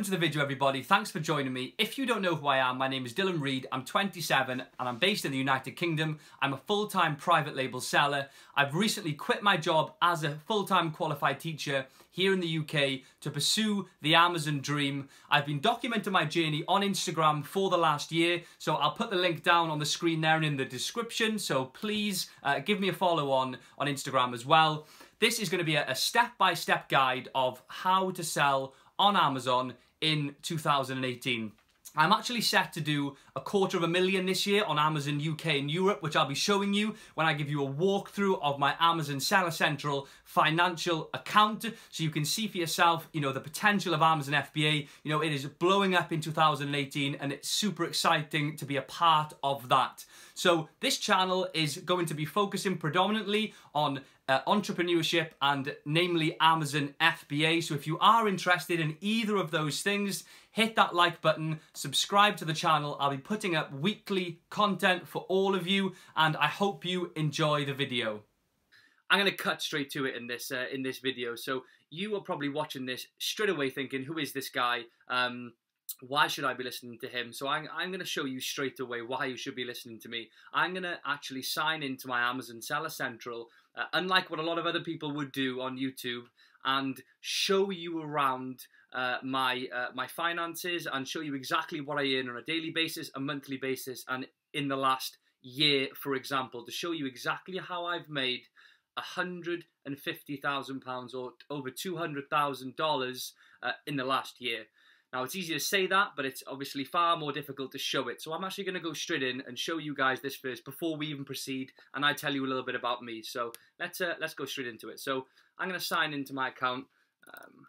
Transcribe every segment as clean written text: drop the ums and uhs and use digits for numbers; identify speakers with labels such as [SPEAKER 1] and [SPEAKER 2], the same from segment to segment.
[SPEAKER 1] Welcome to the video, everybody. Thanks for joining me. If you don't know who I am, my name is Dylan Reid. I'm 27 and I'm based in the United Kingdom. I'm a full-time private label seller. I've recently quit my job as a full-time qualified teacher here in the UK to pursue the Amazon dream. I've been documenting my journey on Instagram for the last year, so I'll put the link down on the screen there and in the description, so please give me a follow on Instagram as well. This is going to be a step-by-step guide of how to sell on Amazon in 2018. I'm actually set to do $250,000 this year on Amazon UK and Europe, which I'll be showing you when I give you a walkthrough of my Amazon Seller Central financial account, so you can see for yourself, the potential of Amazon FBA. It is blowing up in 2018 and it's super exciting to be a part of that. So this channel is going to be focusing predominantly on entrepreneurship and namely Amazon FBA. So if you are interested in either of those things, hit that like button, subscribe to the channel. I'll be putting up weekly content for all of you and I hope you enjoy the video. I'm going to cut straight to it in this video. So you are probably watching this straight away thinking, who is this guy? Why should I be listening to him? So I'm going to show you straight away why you should be listening to me. I'm going to actually sign into my Amazon Seller Central, unlike what a lot of other people would do on YouTube, and show you around my finances and show you exactly what I earn on a daily basis, a monthly basis, and in the last year, for example, to show you exactly how I've made £150,000 or over $200,000 in the last year. Now, it's easy to say that, but it's obviously far more difficult to show it. So I'm actually going to go straight in and show you guys this first before we even proceed, and I tell you a little bit about me. So let's go straight into it. So I'm going to sign into my account. You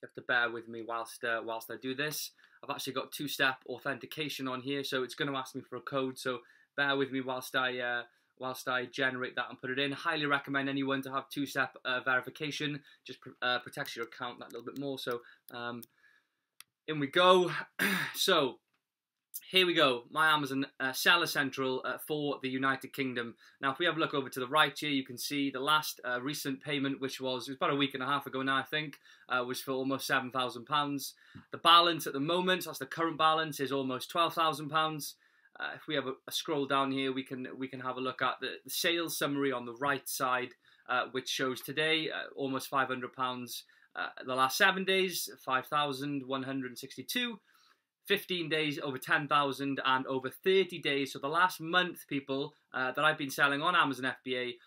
[SPEAKER 1] have to bear with me whilst I do this. I've actually got two-step authentication on here, so it's going to ask me for a code. So bear with me whilst I generate that and put it in. Highly recommend anyone to have two-step verification. Just protects your account that little bit more. So in we go. So here we go. My Amazon Seller Central for the United Kingdom. Now, if we have a look over to the right here, you can see the last recent payment, which was about a week and a half ago now, I think, was for almost £7,000. The balance at the moment, so that's the current balance, is almost £12,000. If we have a scroll down here, we can have a look at the sales summary on the right side, which shows today almost £500. The last 7 days, 5,162. 15 days, over 10,000, and over 30 days. So the last month, people, that I've been selling on Amazon FBA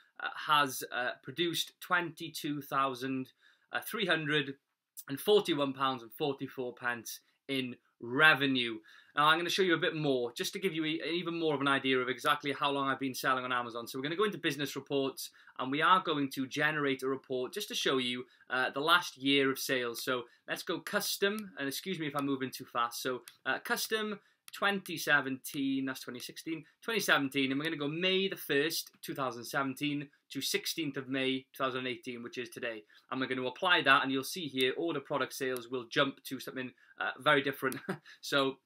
[SPEAKER 1] has produced £22,341.44 in revenue. Now I'm going to show you a bit more, just to give you even more of an idea of exactly how long I've been selling on Amazon. So we're going to go into business reports, and we are going to generate a report just to show you the last year of sales. So let's go custom, and excuse me if I'm moving too fast. So custom 2017, that's 2017, and we're going to go May the 1st, 2017 to 16th of May, 2018, which is today. And we're going to apply that, and you'll see here, order product sales will jump to something very different. So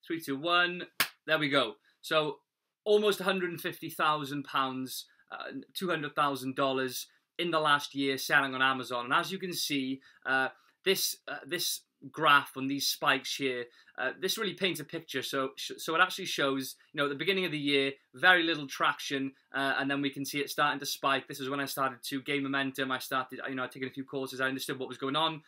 [SPEAKER 1] 3, 2, 1, there we go. So almost £150,000, $200,000 in the last year selling on Amazon. And as you can see, this graph on these spikes here, this really paints a picture. So it actually shows, at the beginning of the year, very little traction, and then we can see it starting to spike. This is when I started to gain momentum. I started, taking a few courses. I understood what was going on,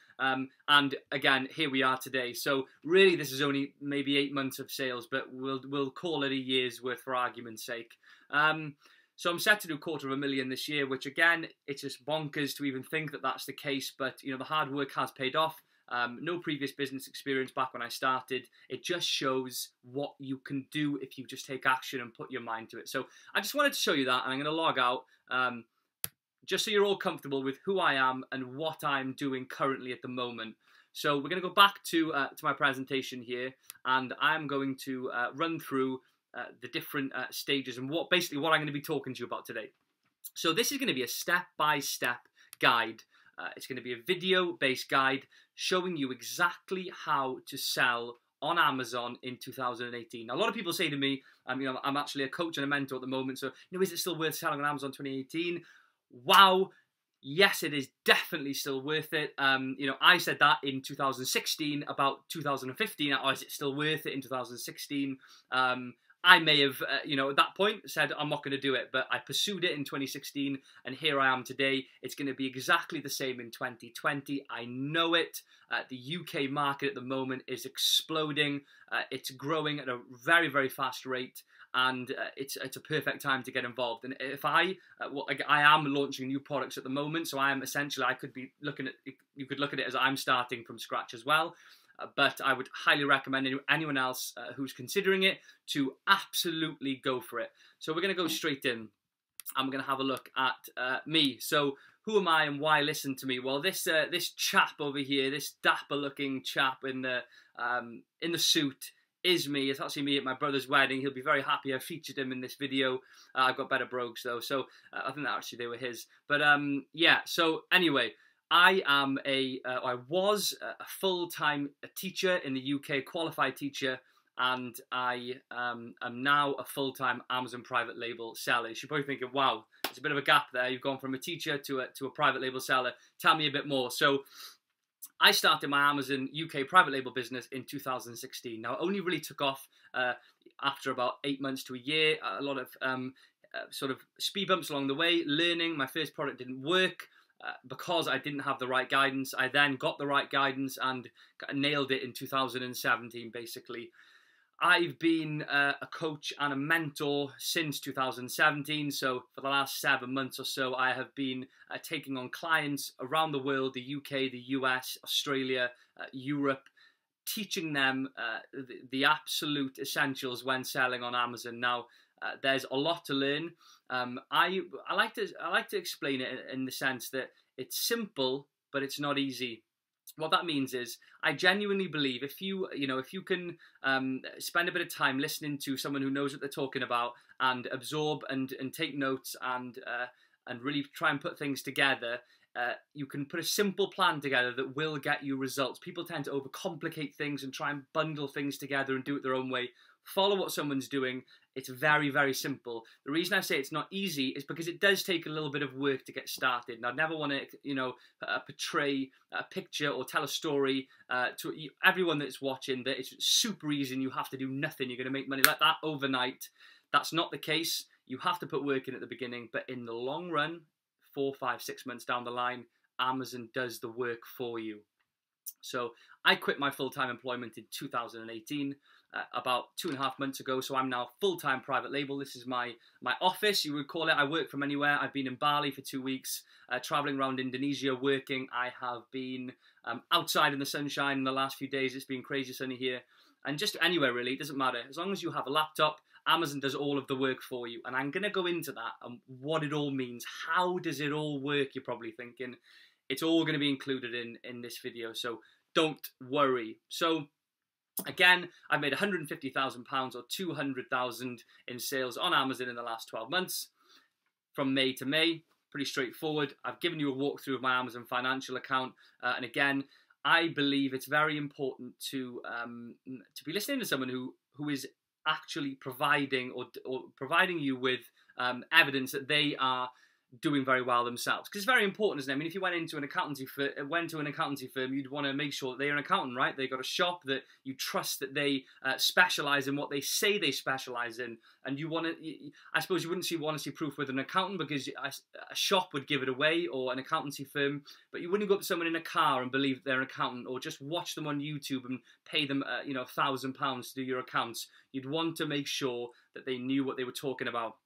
[SPEAKER 1] and again, here we are today. So really, this is only maybe 8 months of sales, but we'll call it a year's worth for argument's sake. So I'm set to do $250,000 this year, which again, it's just bonkers to even think that that's the case. But the hard work has paid off. No previous business experience back when I started. It just shows what you can do if you just take action and put your mind to it. So I just wanted to show you that, and I'm going to log out just so you're all comfortable with who I am and what I'm doing currently at the moment. So we're going to go back to my presentation here, and I'm going to run through the different stages and basically what I'm going to be talking to you about today. So this is going to be a step-by-step guide. It's going to be a video-based guide showing you exactly how to sell on Amazon in 2018. Now, a lot of people say to me, I'm actually a coach and a mentor at the moment, so is it still worth selling on Amazon 2018? Wow, yes, it is definitely still worth it. You know, I said that in 2016 about 2015. Oh, is it still worth it in 2016? I may have, you know, at that point said I'm not going to do it, but I pursued it in 2016, and here I am today. It's going to be exactly the same in 2020. I know it. The UK market at the moment is exploding. It's growing at a very, very fast rate, and it's a perfect time to get involved. And if I am launching new products at the moment, so I am essentially, I could be looking at, you could look at it as I'm starting from scratch as well. But I would highly recommend anyone else who's considering it to absolutely go for it. So we're going to go straight in, and we're going to have a look at me. So who am I and why listen to me? Well, this chap over here, this dapper-looking chap in the suit, is me. It's actually me at my brother's wedding. He'll be very happy I featured him in this video. I've got better brogues though, so I think that actually they were his. But yeah. So anyway. I was a full-time teacher in the UK, qualified teacher, and I am now a full-time Amazon private label seller. You're probably thinking, wow, there's a bit of a gap there. You've gone from a teacher to a private label seller. Tell me a bit more. So I started my Amazon UK private label business in 2016. Now, it only really took off after about 8 months to a year. A lot of sort of speed bumps along the way, learning. My first product didn't work. Because I didn't have the right guidance. I then got the right guidance and nailed it in 2017, basically. I've been a coach and a mentor since 2017, so for the last 7 months or so, I have been taking on clients around the world, the UK, the US, Australia, Europe, teaching them the absolute essentials when selling on Amazon. Now, there's a lot to learn. I like to explain it in the sense that it's simple, but it's not easy. What that means is, I genuinely believe if you can spend a bit of time listening to someone who knows what they're talking about and absorb and take notes and really try and put things together, you can put a simple plan together that will get you results. People tend to overcomplicate things and try and bundle things together and do it their own way. Follow what someone's doing. It's very, very simple. The reason I say it's not easy is because it does take a little bit of work to get started. And I'd never want to, portray a picture or tell a story to everyone that's watching that it's super easy and you have to do nothing. You're going to make money like that overnight. That's not the case. You have to put work in at the beginning, but in the long run, 4, 5, 6 months down the line, Amazon does the work for you. So I quit my full-time employment in 2018, about 2.5 months ago. So I'm now full-time private label. This is my office, you would call it. I work from anywhere. I've been in Bali for 2 weeks, traveling around Indonesia, working. I have been outside in the sunshine in the last few days. It's been crazy sunny here. And just anywhere really, it doesn't matter. As long as you have a laptop, Amazon does all of the work for you. And I'm going to go into that and what it all means. How does it all work, you're probably thinking. It's all going to be included in this video, so don't worry. So again, I've made £150,000 or 200,000 in sales on Amazon in the last 12 months, from May to May. Pretty straightforward. I've given you a walkthrough of my Amazon financial account, and again, I believe it's very important to be listening to someone who is actually providing or providing you with evidence that they are doing very well themselves, because it's very important, isn't it? I mean, if you went to an accountancy firm, you'd want to make sure that they're an accountant, right? They've got a shop that you trust that they specialize in what they say they specialize in, and you want to. I suppose you wouldn't want to see proof with an accountant because a shop would give it away, or an accountancy firm, but you wouldn't go up to someone in a car and believe they're an accountant, or just watch them on YouTube and pay them, £1,000 to do your accounts. You'd want to make sure that they knew what they were talking about.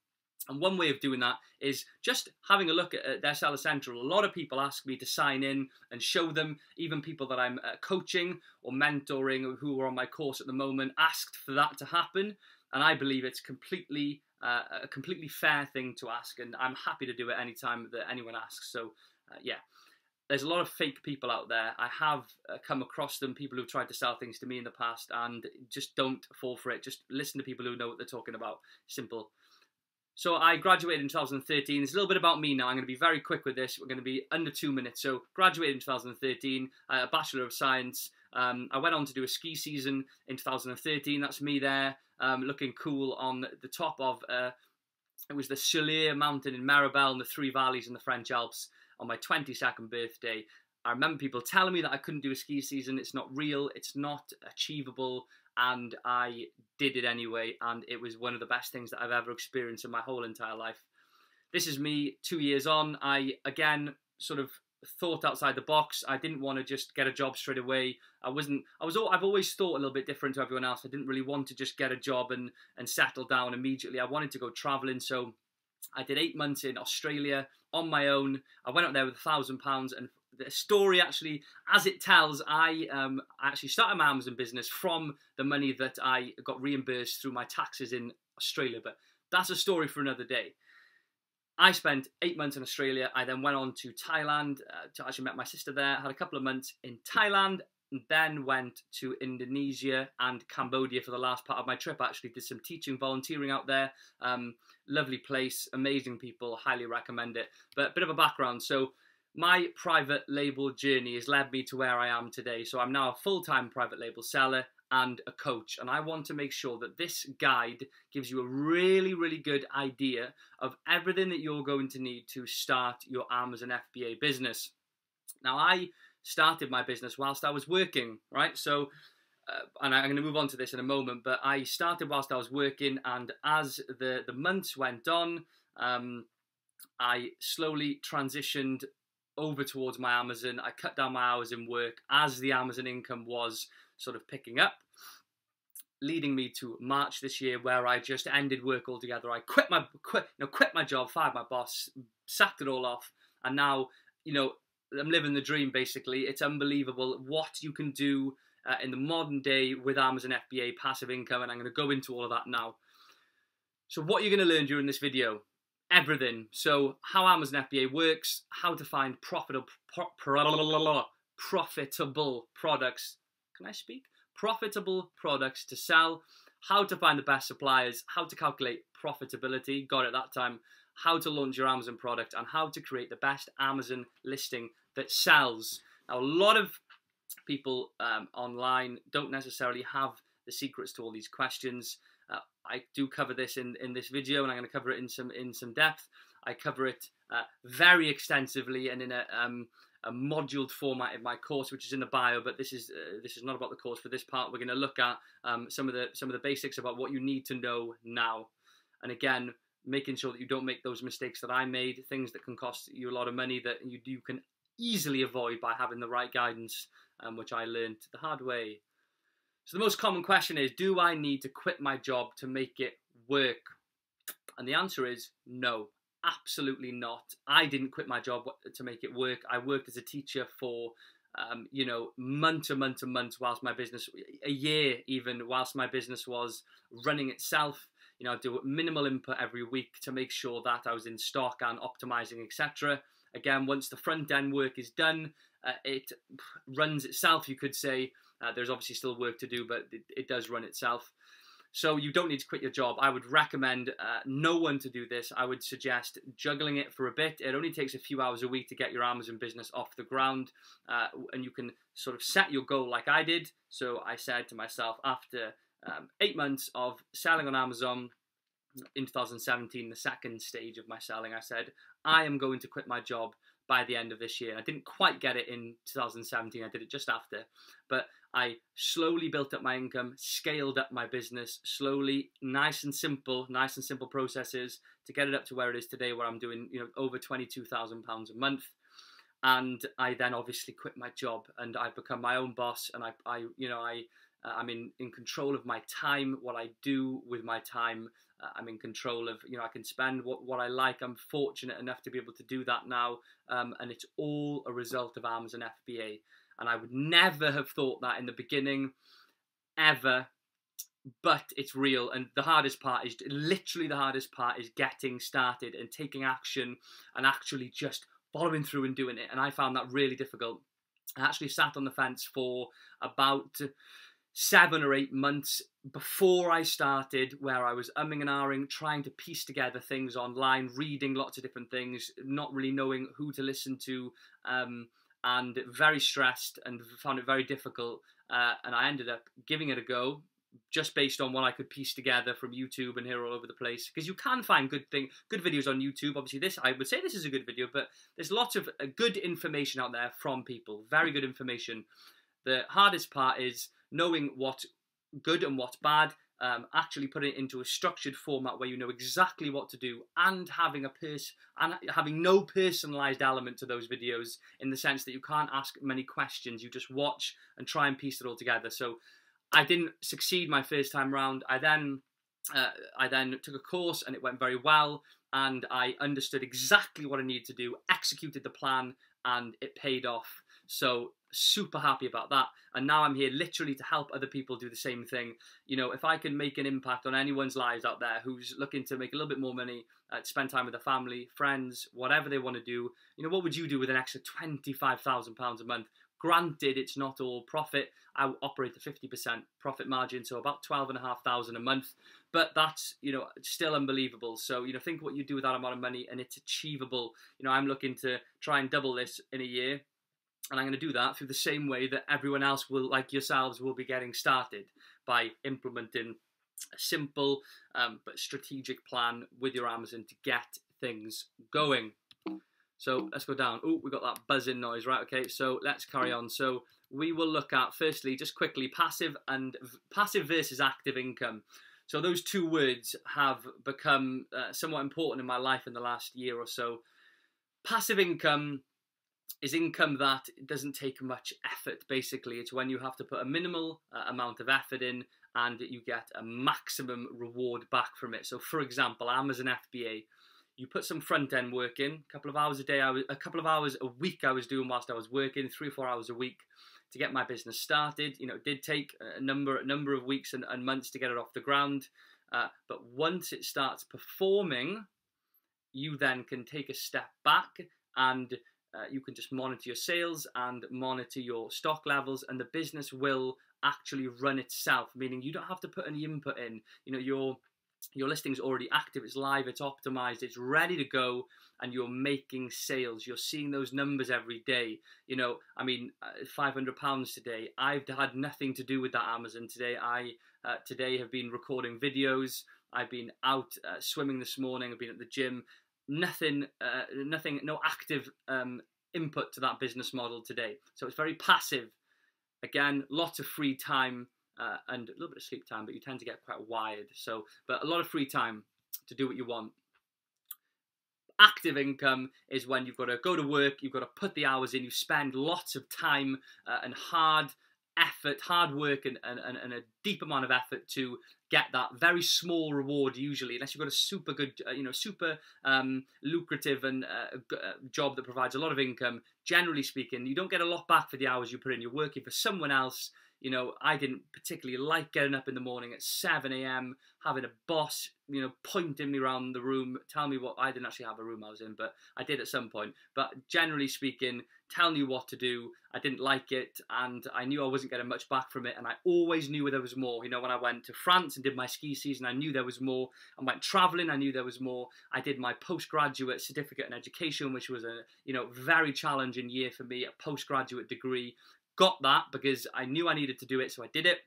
[SPEAKER 1] And one way of doing that is just having a look at their Seller Central. A lot of people ask me to sign in and show them, even people that I'm coaching or mentoring or who are on my course at the moment, asked for that to happen. And I believe it's a completely fair thing to ask, and I'm happy to do it anytime that anyone asks. So yeah, there's a lot of fake people out there. I have come across them, people who've tried to sell things to me in the past, and just don't fall for it. Just listen to people who know what they're talking about. Simple. So I graduated in 2013. It's a little bit about me now. I'm going to be very quick with this. We're going to be under 2 minutes. So graduated in 2013, a Bachelor of Science. I went on to do a ski season in 2013. That's me there, looking cool on the top of, it was the Youll mountain in Maribel and the Three Valleys in the French Alps. on my 22nd birthday. I remember people telling me that I couldn't do a ski season. It's not real. It's not achievable. And I did it anyway. And it was one of the best things that I've ever experienced in my whole entire life. This is me 2 years on. I, again, sort of thought outside the box. I didn't want to just get a job straight away. I've always thought a little bit different to everyone else. I didn't really want to just get a job and settle down immediately. I wanted to go traveling. So I did 8 months in Australia on my own. I went up there with £1,000, and the story actually, as it tells, I actually started my Amazon business from the money that I got reimbursed through my taxes in Australia. But that's a story for another day. I spent 8 months in Australia. I then went on to Thailand to actually met my sister there. Had a couple of months in Thailand, and then went to Indonesia and Cambodia for the last part of my trip. I actually did some teaching, volunteering out there. Lovely place, amazing people, highly recommend it. But a bit of a background. So my private label journey has led me to where I am today. So I'm now a full-time private label seller and a coach, and I want to make sure that this guide gives you a really, really good idea of everything that you're going to need to start your Amazon FBA business. Now, I started my business whilst I was working, right? So, and I'm going to move on to this in a moment, but I started whilst I was working, and as the months went on, I slowly transitioned over towards my Amazon. I cut down my hours in work as the Amazon income was sort of picking up, leading me to March this year, where I just ended work altogether. I quit my job, fired my boss, sacked it all off, and now, I'm living the dream, basically. It's unbelievable what you can do in the modern day with Amazon FBA passive income, and I'm going to go into all of that now. So what you're going to learn during this video, everything. So how Amazon FBA works, how to find profitable products. Can I speak? Profitable products to sell, how to find the best suppliers, how to calculate profitability, got it that time, how to launch your Amazon product, and how to create the best Amazon listing that sells. Now, a lot of people online don't necessarily have the secrets to all these questions. I do cover this in this video, and I'm going to cover it in some depth. I cover it very extensively and in a moduled format in my course, which is in the bio. But this is not about the course. For this part, we're going to look at some of the basics about what you need to know now, and again, making sure that you don't make those mistakes that I made, things that can cost you a lot of money that you can easily avoid by having the right guidance, which I learned the hard way. So the most common question is, do I need to quit my job to make it work? And the answer is no, absolutely not. I didn't quit my job to make it work. I worked as a teacher for, month to month whilst my business, a year even, whilst my business was running itself. I'd do minimal input every week to make sure that I was in stock and optimizing, etc. Again, once the front end work is done, it runs itself, you could say. There's obviously still work to do, but it does run itself. So you don't need to quit your job. I would recommend no one to do this. I would suggest juggling it for a bit. It only takes a few hours a week to get your Amazon business off the ground, and you can sort of set your goal like I did. So I said to myself, after 8 months of selling on Amazon in 2017, the second stage of my selling, I said, I am going to quit my job by the end of this year. I didn't quite get it in 2017. I did it just after, but I slowly built up my income, scaled up my business slowly, nice and simple processes to get it up to where it is today, where I'm doing over £22,000 a month. And I then obviously quit my job, and I've become my own boss, and I'm in control of my time, what I do with my time. I'm in control of, I can spend what I like. I'm fortunate enough to be able to do that now. And it's all a result of Amazon FBA. And I would never have thought that in the beginning, ever, but it's real. And the hardest part is getting started and taking action and actually just following through and doing it. And I found that really difficult. I actually sat on the fence for about 7 or 8 months before I started, where I was umming and ahhing, trying to piece together things online, reading lots of different things, not really knowing who to listen to, and very stressed and found it very difficult. And I ended up giving it a go, just based on what I could piece together from YouTube and hear all over the place. Because you can find good videos on YouTube. Obviously, I would say this is a good video, but there's lots of good information out there from people. Very good information. The hardest part is knowing what's good and what's bad. Actually putting it into a structured format where you know exactly what to do, and having no personalized element to those videos, in the sense that you can't ask many questions. You just watch and try and piece it all together. So I didn't succeed my first time round. I then took a course and it went very well, and I understood exactly what I needed to do, executed the plan, and it paid off. So super happy about that. And now I'm here literally to help other people do the same thing. You know, if I can make an impact on anyone's lives out there who's looking to make a little bit more money, spend time with their family, friends, whatever they want to do, you know, what would you do with an extra £25,000 a month? Granted, it's not all profit. I operate a 50% profit margin, so about £12,500 a month. But that's, you know, still unbelievable. So, you know, think what you do with that amount of money, and it's achievable. You know, I'm looking to try and double this in a year. And I'm going to do that through the same way that everyone else will, like yourselves, will be getting started, by implementing a simple but strategic plan with your Amazon to get things going. So let's go down. Oh, we got that buzzing noise, right? Okay, so let's carry on. So we will look at, firstly, just quickly, passive versus active income. So those two words have become somewhat important in my life in the last year or so. Passive income is income that doesn't take much effort, basically. It's when you have to put a minimal amount of effort in, and you get a maximum reward back from it. So for example, Amazon FBA, you put some front end work in, a couple of hours a day, a couple of hours a week I was doing whilst I was working, 3 or 4 hours a week to get my business started. You know, it did take a number of weeks and months to get it off the ground. But once it starts performing, you then can take a step back, and you can just monitor your sales and monitor your stock levels, and the business will actually run itself, meaning you don't have to put any input in. You know, your listing's already active, it's live, it's optimized, it's ready to go, and you're making sales. You're seeing those numbers every day. You know, I mean, £500 today. I've had nothing to do with that Amazon today. I today have been recording videos. I've been out swimming this morning. I've been at the gym. Nothing, no active input to that business model today. So it's very passive. Again, lots of free time and a little bit of sleep time, but you tend to get quite wired. So, but a lot of free time to do what you want. Active income is when you've got to go to work, you've got to put the hours in, you spend lots of time and hard work and a deep amount of effort to get that very small reward, usually, unless you've got a super good, super lucrative and job that provides a lot of income. Generally speaking, you don't get a lot back for the hours you put in. You're working for someone else. You know, I didn't particularly like getting up in the morning at 7 a.m, having a boss, you know, pointing me around the room, tell me what, I didn't actually have a room I was in, but I did at some point. But generally speaking, telling you what to do, I didn't like it, and I knew I wasn't getting much back from it, and I always knew there was more. You know, when I went to France and did my ski season, I knew there was more. I went traveling, I knew there was more. I did my postgraduate certificate in education, which was a, you know, very challenging year for me, a postgraduate degree. Got that because I knew I needed to do it, so I did it.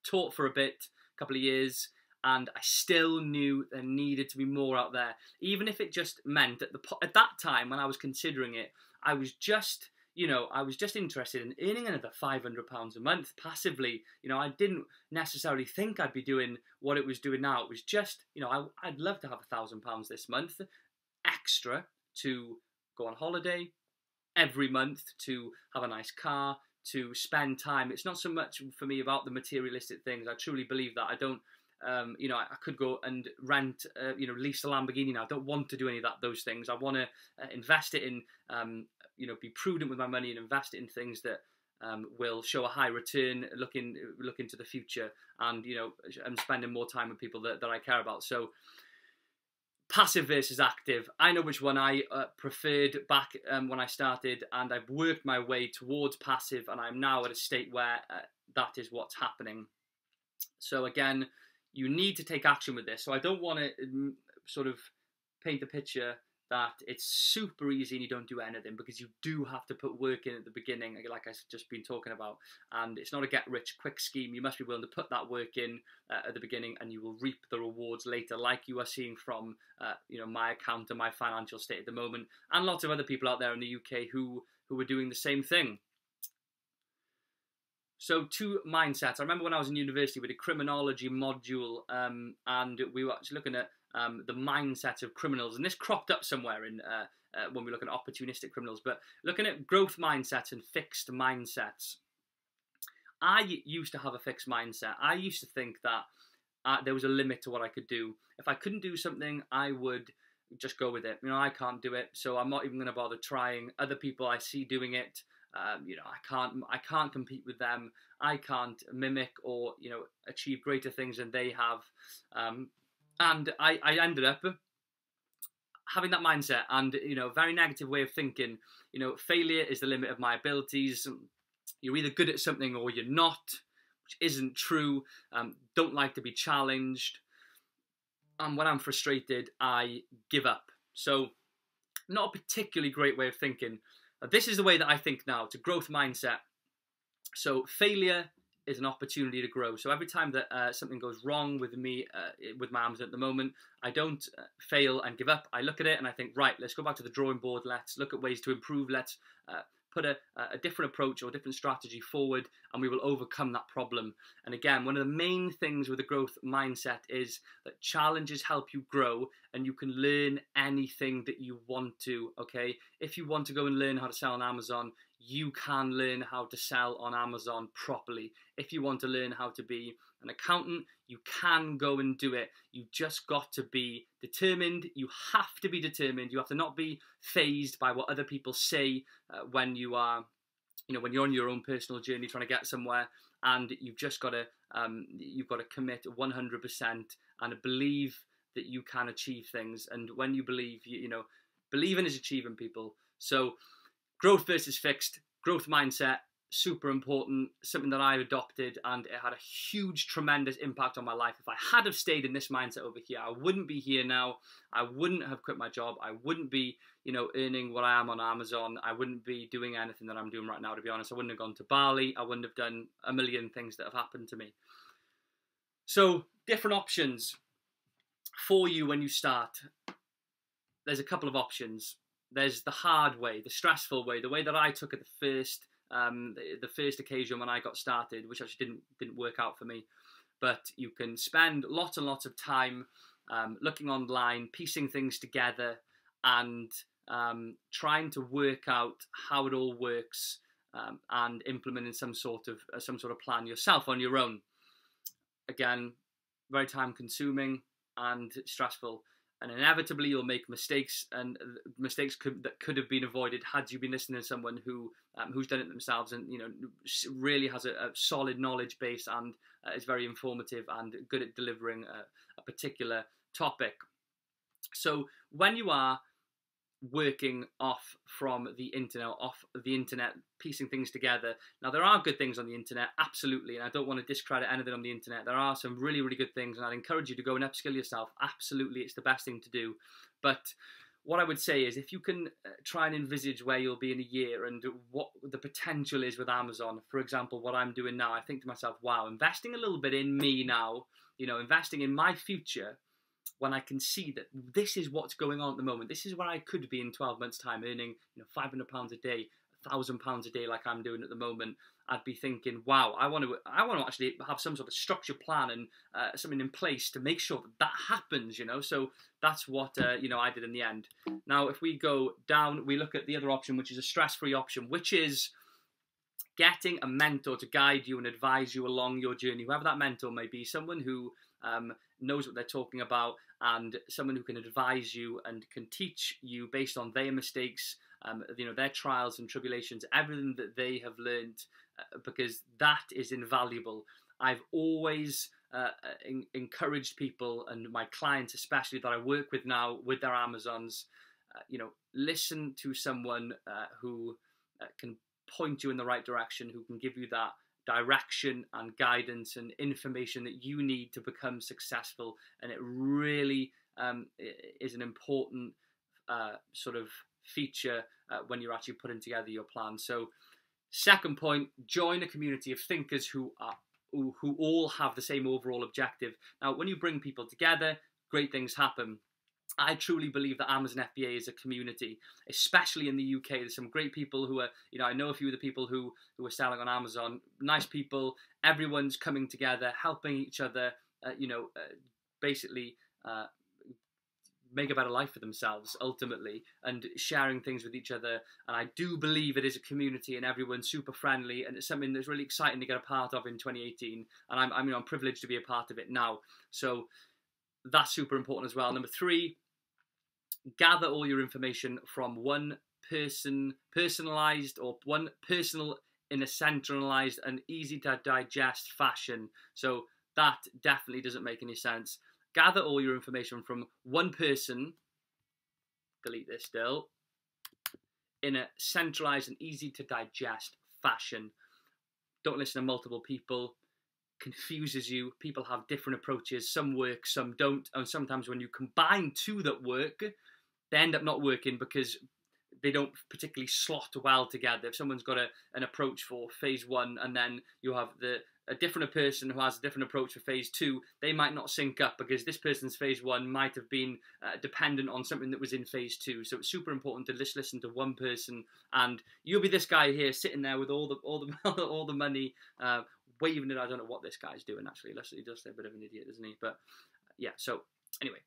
[SPEAKER 1] Taught for a bit, a couple of years, and I still knew there needed to be more out there. Even if it just meant at that time when I was considering it, I was just, you know, I was just interested in earning another £500 a month passively. You know, I didn't necessarily think I'd be doing what it was doing now. It was just, you know, I'd love to have £1,000 this month extra to go on holiday every month, to have a nice car, to spend time. It's not so much for me about the materialistic things. I truly believe that. I don't, you know, I could go and rent, you know, lease a Lamborghini now. I don't want to do any of those things. I want to invest it in, you know, be prudent with my money and invest it in things that will show a high return, look into the future, and, you know, I'm spending more time with people that I care about. So passive versus active. I know which one I preferred back when I started, and I've worked my way towards passive, and I'm now at a state where that is what's happening. So again, you need to take action with this. So I don't want to sort of paint the picture that it's super easy and you don't do anything, because you do have to put work in at the beginning, like I've just been talking about. And it's not a get-rich-quick scheme. You must be willing to put that work in at the beginning, and you will reap the rewards later, like you are seeing from my account and my financial state at the moment, and lots of other people out there in the UK who are doing the same thing. So, 2 mindsets. I remember when I was in university, we did a criminology module, and we were actually looking at the mindset of criminals, and this cropped up somewhere in when we look at opportunistic criminals. But looking at growth mindsets and fixed mindsets, I used to have a fixed mindset. I used to think that there was a limit to what I could do. If I couldn't do something, I would just go with it. I can't do it, so I'm not even going to bother trying. Other people I see doing it, I can't compete with them. I can't mimic or achieve greater things than they have. And I ended up having that mindset, and very negative way of thinking. Failure is the limit of my abilities. You're either good at something or you're not, which isn't true. Don't like to be challenged. And when I'm frustrated, I give up. So, not a particularly great way of thinking. This is the way that I think now. It's a growth mindset. So failure is an opportunity to grow. So every time that something goes wrong with me, with my Amazon at the moment, I don't fail and give up. I look at it and I think, right, let's go back to the drawing board. Let's look at ways to improve. Let's put a different approach or a different strategy forward, and we will overcome that problem. And again, one of the main things with a growth mindset is that challenges help you grow, and you can learn anything that you want to, okay? If you want to go and learn how to sell on Amazon, you can learn how to sell on Amazon properly. If you want to learn how to be an accountant, you can go and do it. You've just got to be determined. You have to be determined. You have to not be phased by what other people say when you are, when you're on your own personal journey trying to get somewhere. And you've just got to, commit 100% and believe that you can achieve things. And when you believe, believing is achieving, people. So growth versus fixed, growth mindset, super important, something that I adopted, and it had a huge, tremendous impact on my life. If I had have stayed in this mindset over here, I wouldn't be here now. I wouldn't have quit my job. I wouldn't be, earning what I am on Amazon. I wouldn't be doing anything that I'm doing right now, to be honest. I wouldn't have gone to Bali. I wouldn't have done a million things that have happened to me. So, different options for you when you start. There's a couple of options. There's the hard way, the stressful way, the way that I took it the first occasion when I got started, which actually didn't work out for me. But you can spend lots and lots of time looking online, piecing things together, and trying to work out how it all works, and implementing some sort of plan yourself on your own. Again, very time consuming and stressful. And inevitably, you'll make mistakes, and mistakes that could have been avoided had you been listening to someone who's done it themselves, and really has a solid knowledge base, and is very informative and good at delivering a particular topic. So when you are working off the internet, piecing things together. Now, there are good things on the internet, absolutely, and I don't want to discredit anything on the internet. There are some really, really good things, and I'd encourage you to go and upskill yourself. Absolutely, it's the best thing to do. But what I would say is, if you can try and envisage where you'll be in a year and what the potential is with Amazon, for example, what I'm doing now, I think to myself, wow, investing a little bit in me now, investing in my future, when I can see that this is what's going on at the moment, this is where I could be in 12 months' time, earning £500 a day, £1,000 a day, like I'm doing at the moment. I'd be thinking, wow, I want to actually have some sort of structured plan and something in place to make sure that happens. So that's what I did in the end. Now, if we go down, we look at the other option, which is a stress-free option, which is getting a mentor to guide you and advise you along your journey. Whoever that mentor may be, someone who knows what they're talking about, and someone who can advise you and can teach you based on their mistakes, their trials and tribulations, everything that they have learned, because that is invaluable. I've always encouraged people, and my clients especially that I work with now with their Amazons, listen to someone who can point you in the right direction, who can give you that direction and guidance and information that you need to become successful. And it really is an important sort of feature when you're actually putting together your plan. So second point, join a community of thinkers who all have the same overall objective. Now, when you bring people together, great things happen. I truly believe that Amazon FBA is a community, especially in the UK. There's some great people who are, I know a few of the people who are selling on Amazon, nice people. Everyone's coming together, helping each other, basically make a better life for themselves ultimately, and sharing things with each other. And I do believe it is a community, and everyone's super friendly, and it's something that's really exciting to get a part of in 2018. And I'm privileged to be a part of it now. So that's super important as well. Number 3, gather all your information from one personalized, or one personal in a centralized and easy to digest fashion. So that definitely doesn't make any sense. Gather all your information from one person, delete this still, in a centralized and easy to digest fashion. Don't listen to multiple people. Confuses you. People have different approaches. Some work, some don't. And sometimes when you combine two that work, they end up not working because they don't particularly slot well together. If someone's got an approach for phase 1, and then you have a different person who has a different approach for phase 2, they might not sync up because this person's phase 1 might have been dependent on something that was in phase 2. So it's super important to just listen to one person, and you'll be this guy here sitting there with all the money, waving it. I don't know what this guy's doing actually. He does a bit of an idiot, isn't he? But yeah. So anyway,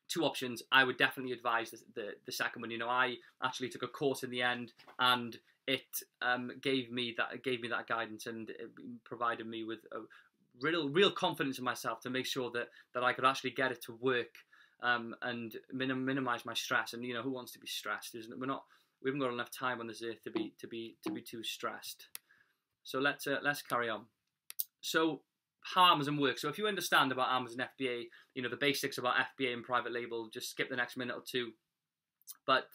[SPEAKER 1] 2 options. I would definitely advise the second one. I actually took a course in the end, and it gave me that guidance, and it provided me with a real confidence in myself to make sure that I could actually get it to work, and minimize my stress. And who wants to be stressed? We haven't got enough time on this earth to be too stressed. So let's carry on. So how Amazon works. So if you understand about Amazon FBA, the basics about FBA and private label, just skip the next minute or 2. But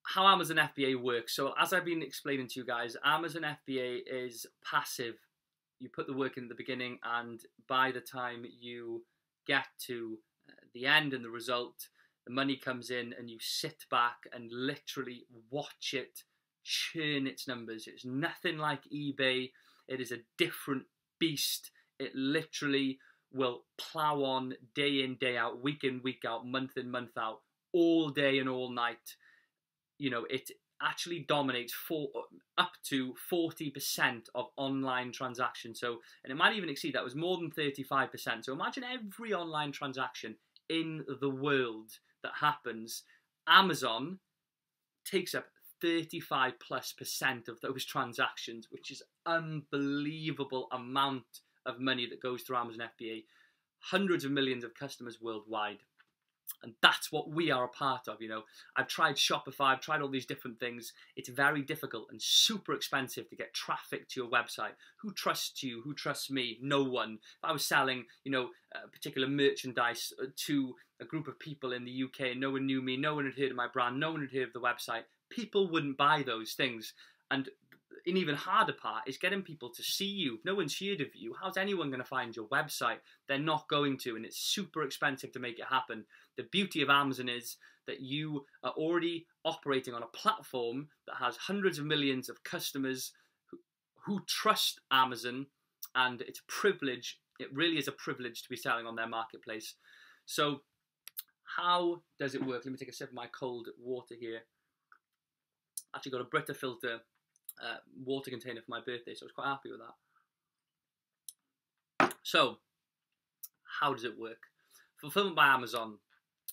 [SPEAKER 1] how Amazon FBA works. So as I've been explaining to you guys, Amazon FBA is passive. You put the work in at the beginning, and by the time you get to the end and the result, the money comes in, and you sit back and literally watch it churn its numbers. It's nothing like eBay. It is a different beast. It literally will plow on day in, day out, week in, week out, month in, month out, all day and all night. It actually dominates up to 40% of online transactions. So, and it might even exceed that. It was more than 35%. So imagine every online transaction in the world that happens, Amazon takes up 35+% of those transactions, which is unbelievable amount of money that goes through Amazon FBA. Hundreds of millions of customers worldwide. And that's what we are a part of. I've tried Shopify, I've tried all these different things. It's very difficult and super expensive to get traffic to your website. Who trusts you? Who trusts me? No one. If I was selling, particular merchandise to a group of people in the UK, and no one knew me, no one had heard of my brand, no one had heard of the website, people wouldn't buy those things. And an even harder part is getting people to see you. If no one's heard of you, how's anyone going to find your website? They're not going to, and it's super expensive to make it happen. The beauty of Amazon is that you are already operating on a platform that has hundreds of millions of customers who trust Amazon, and it's a privilege. It really is a privilege to be selling on their marketplace. So how does it work? Let me take a sip of my cold water here. Actually got a Brita filter water container for my birthday, so I was quite happy with that. So how does it work? Fulfillment by Amazon.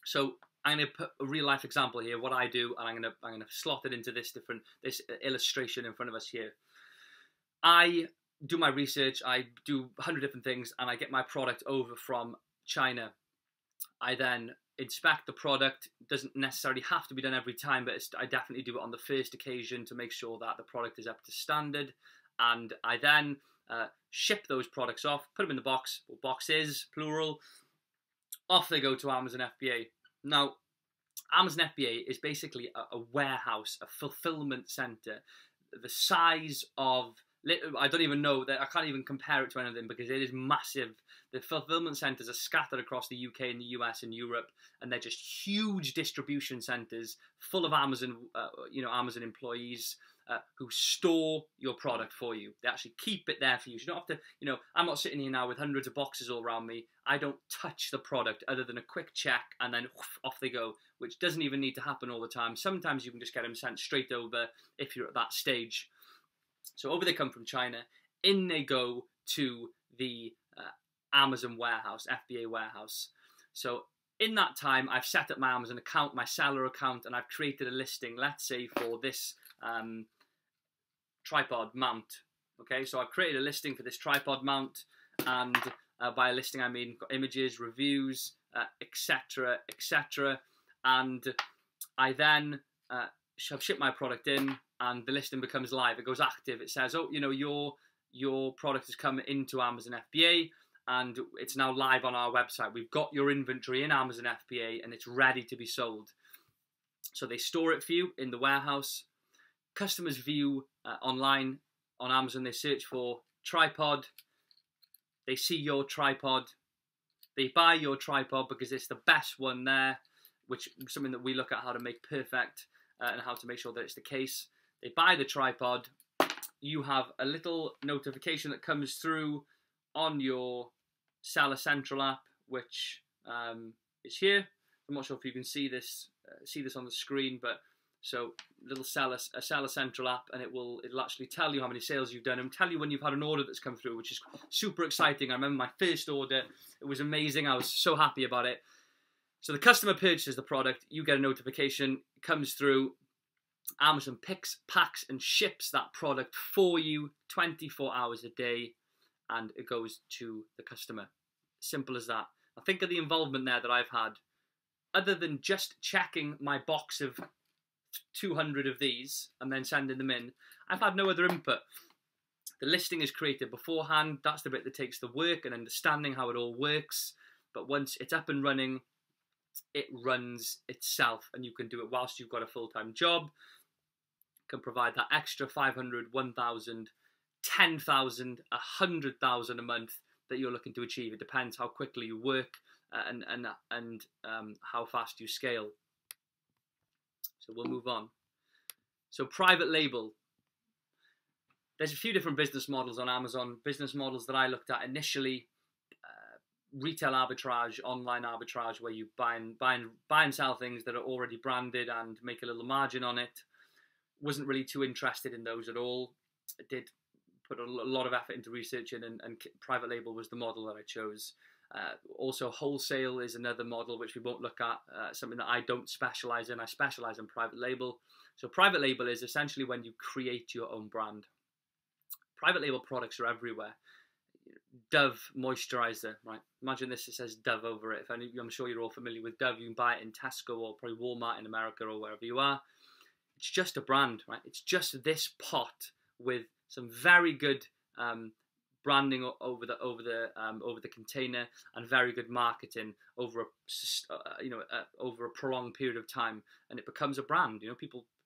[SPEAKER 1] So I'm going to put a real life example here, what I do, and I'm going to slot it into this illustration in front of us here. I do my research, I do 100 different things, and I get my product over from China. I then inspect the product. It doesn't necessarily have to be done every time, but I definitely do it on the first occasion to make sure that the product is up to standard. And I then ship those products off, put them in the box, or boxes, plural. Off they go to Amazon FBA. Now, Amazon FBA is basically a warehouse, a fulfillment center, the size of I don't even know that, I can't even compare it to anything because it is massive. The fulfillment centers are scattered across the UK and the US and Europe, and they're just huge distribution centers full of Amazon, Amazon employees who store your product for you. They actually keep it there for you. So you don't have to, I'm not sitting here now with hundreds of boxes all around me. I don't touch the product other than a quick check and then off they go, which doesn't even need to happen all the time. Sometimes you can just get them sent straight over if you're at that stage. So over they come from China, in they go to the Amazon warehouse, FBA warehouse. So in that time, I've set up my Amazon account, my seller account, and I've created a listing, let's say for this tripod mount. Okay, so I've created a listing for this tripod mount, and by a listing I mean got images, reviews, etc., etc. And I then ship my product in, and the listing becomes live. It goes active. It says, oh, your product has come into Amazon FBA, and it's now live on our website. We've got your inventory in Amazon FBA, and it's ready to be sold. So they store it for you in the warehouse. Customers view online on Amazon. They search for tripod. They see your tripod. They buy your tripod because it's the best one there, which is something that we look at how to make perfect and how to make sure that it's the case. They buy the tripod. You have a little notification that comes through on your Seller Central app, which is here. I'm not sure if you can see this on the screen, but so little Seller Central app, and it'll actually tell you how many sales you've done and tell you when you've had an order that's come through, which is super exciting. I remember my first order; it was amazing. I was so happy about it. So the customer purchases the product, you get a notification, it comes through. Amazon picks, packs, and ships that product for you 24 hours a day, and it goes to the customer. Simple as that. Now think of the involvement there that I've had. Other than just checking my box of 200 of these and then sending them in, I've had no other input. The listing is created beforehand. That's the bit that takes the work and understanding how it all works. But once it's up and running, it runs itself, and you can do it whilst you've got a full-time job. Can provide that extra 500, 1,000, 10,000, 100,000 a month that you're looking to achieve. It depends how quickly you work and how fast you scale. So we'll move on. So private label. There's a few different business models on Amazon. Business models that I looked at initially. Retail arbitrage, online arbitrage, where you buy and sell things that are already branded and make a little margin on it. Wasn't really too interested in those at all. I did put a lot of effort into researching, and private label was the model that I chose. Also, wholesale is another model which we won't look at, something that I don't specialize in. I specialize in private label. So private label is essentially when you create your own brand. Private label products are everywhere. Dove moisturizer, right? Imagine this, it says Dove over it. I'm sure you're all familiar with Dove. You can buy it in Tesco or probably Walmart in America or wherever you are. It's just a brand, right? It's just this pot with some very good branding over the container and very good marketing over a prolonged period of time, and it becomes a brand.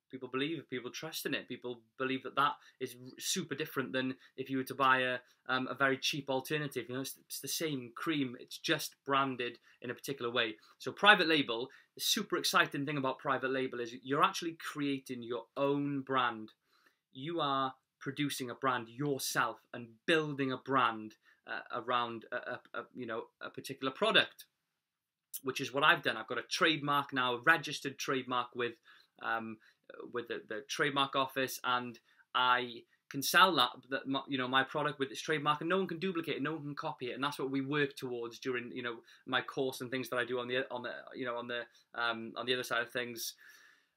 [SPEAKER 1] People believe it, people trust in it, people believe that is super different than if you were to buy a very cheap alternative. It's the same cream, it's just branded in a particular way. So private label, the super exciting thing about private label is you're actually creating your own brand. You are producing a brand yourself and building a brand around a particular product, which is what I've done. I've got a trademark now, a registered trademark with the trademark office, and I can sell my product with its trademark, and no one can duplicate it, no one can copy it, and that's what we work towards during my course and things that I do on the other side of things.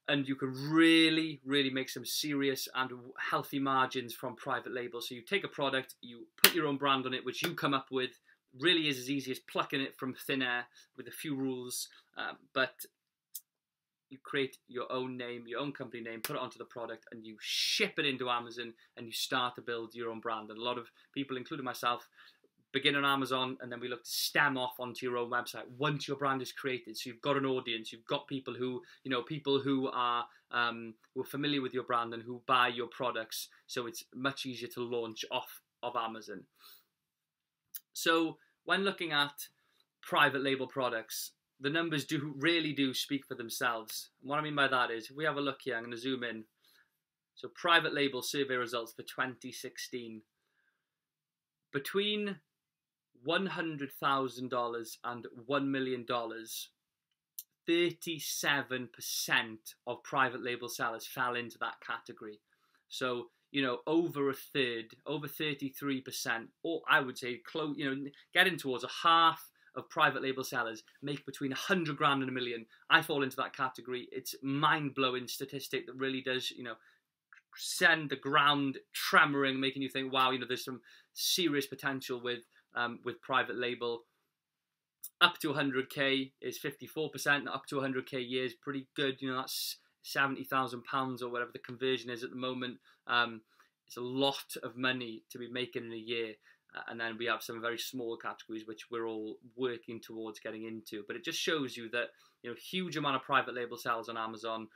[SPEAKER 1] And you can really make some serious and healthy margins from private label. So you take a product, you put your own brand on it, which you come up with. Really is as easy as plucking it from thin air with a few rules, but you create your own name, your own company name, put it onto the product, and you ship it into Amazon, and you start to build your own brand. And a lot of people, including myself,
[SPEAKER 2] begin on Amazon, and then we look to stem off onto your own website once your brand is created. So you've got an audience, you've got people who, people who are familiar with your brand and who buy your products. So it's much easier to launch off of Amazon. So when looking at private label products, the numbers really do speak for themselves. And what I mean by that is, if we have a look here, I'm going to zoom in. So private label survey results for 2016. Between $100,000 and $1 million, 37% of private label sellers fell into that category. So, over a third, over 33%, or I would say close, getting towards a half of private label sellers make between 100 grand and $1 million. I fall into that category. It's mind-blowing statistic that really does, send the ground tremoring, making you think, wow, there's some serious potential with private label. Up to 100k is 54%. Up to 100k a year is pretty good. That's £70,000 or whatever the conversion is at the moment. It's a lot of money to be making in a year. And then we have some very small categories which we're all working towards getting into. But it just shows you that, huge amount of private label sales on Amazon.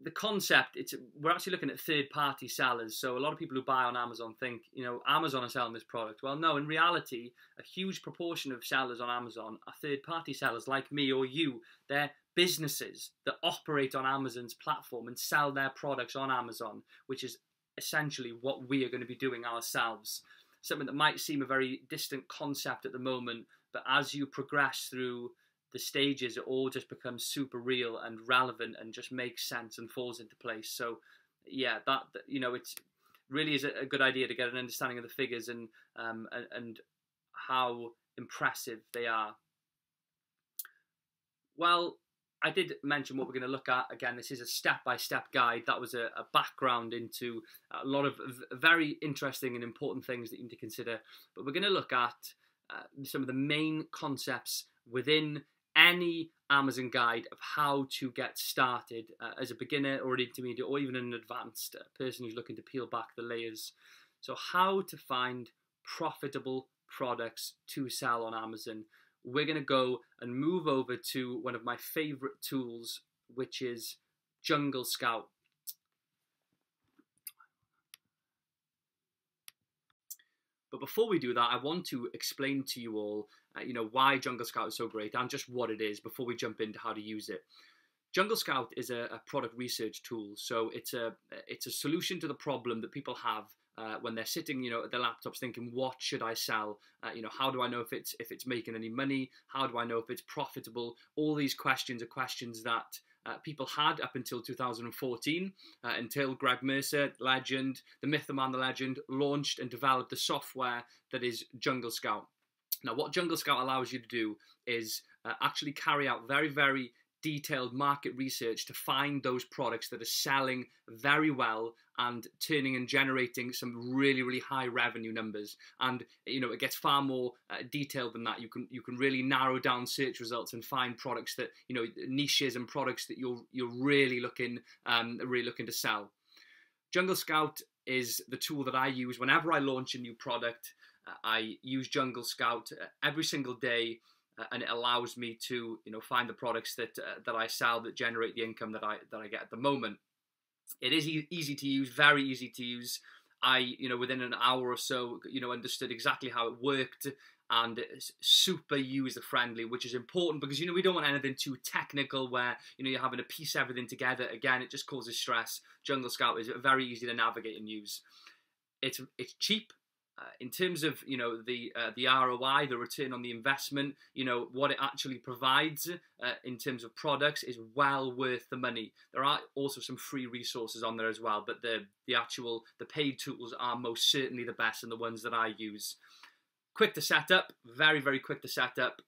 [SPEAKER 2] The concept, we're actually looking at third-party sellers. So a lot of people who buy on Amazon think, Amazon are selling this product. Well, no, in reality, a huge proportion of sellers on Amazon are third-party sellers like me or you. They're businesses that operate on Amazon's platform and sell their products on Amazon, which is essentially what we are going to be doing ourselves. Something that might seem a very distant concept at the moment, but as you progress through the stages, it all just becomes super real and relevant and just makes sense and falls into place. So yeah, that it's really is a good idea to get an understanding of the figures and how impressive they are. Well, I did mention what we're going to look at. Again, this is a step-by-step guide. That was a background into a lot of very interesting and important things that you need to consider. But we're going to look at some of the main concepts within any Amazon guide of how to get started as a beginner or an intermediate or even an advanced person who's looking to peel back the layers. So how to find profitable products to sell on Amazon. We're going to go and move over to one of my favorite tools, which is Jungle Scout. But before we do that, I want to explain to you all, why Jungle Scout is so great and just what it is before we jump into how to use it. Jungle Scout is a product research tool. So it's a solution to the problem that people have when they're sitting, at their laptops thinking, what should I sell? How do I know if it's making any money? How do I know if it's profitable? All these questions are questions that people had up until 2014, until Greg Mercer, legend, the myth, the man, the legend, launched and developed the software that is Jungle Scout. Now, what Jungle Scout allows you to do is actually carry out very, very detailed market research to find those products that are selling very well and turning and generating some really, really high revenue numbers. And it gets far more detailed than that. You can really narrow down search results and find products that niches and products that you're really looking to sell. Jungle Scout is the tool that I use whenever I launch a new product. I use Jungle Scout every single day. And it allows me to, find the products that I sell that generate the income that I get at the moment. It is easy to use, very easy to use. I, within an hour or so, understood exactly how it worked, and it's super user friendly, which is important because we don't want anything too technical where you're having to piece everything together. Again, it just causes stress. Jungle Scout is very easy to navigate and use. It's cheap. In terms of the ROI, the return on the investment, what it actually provides in terms of products is well worth the money. There are also some free resources on there as well, but the paid tools are most certainly the best and the ones that I use. Quick to set up, very, very quick to set up.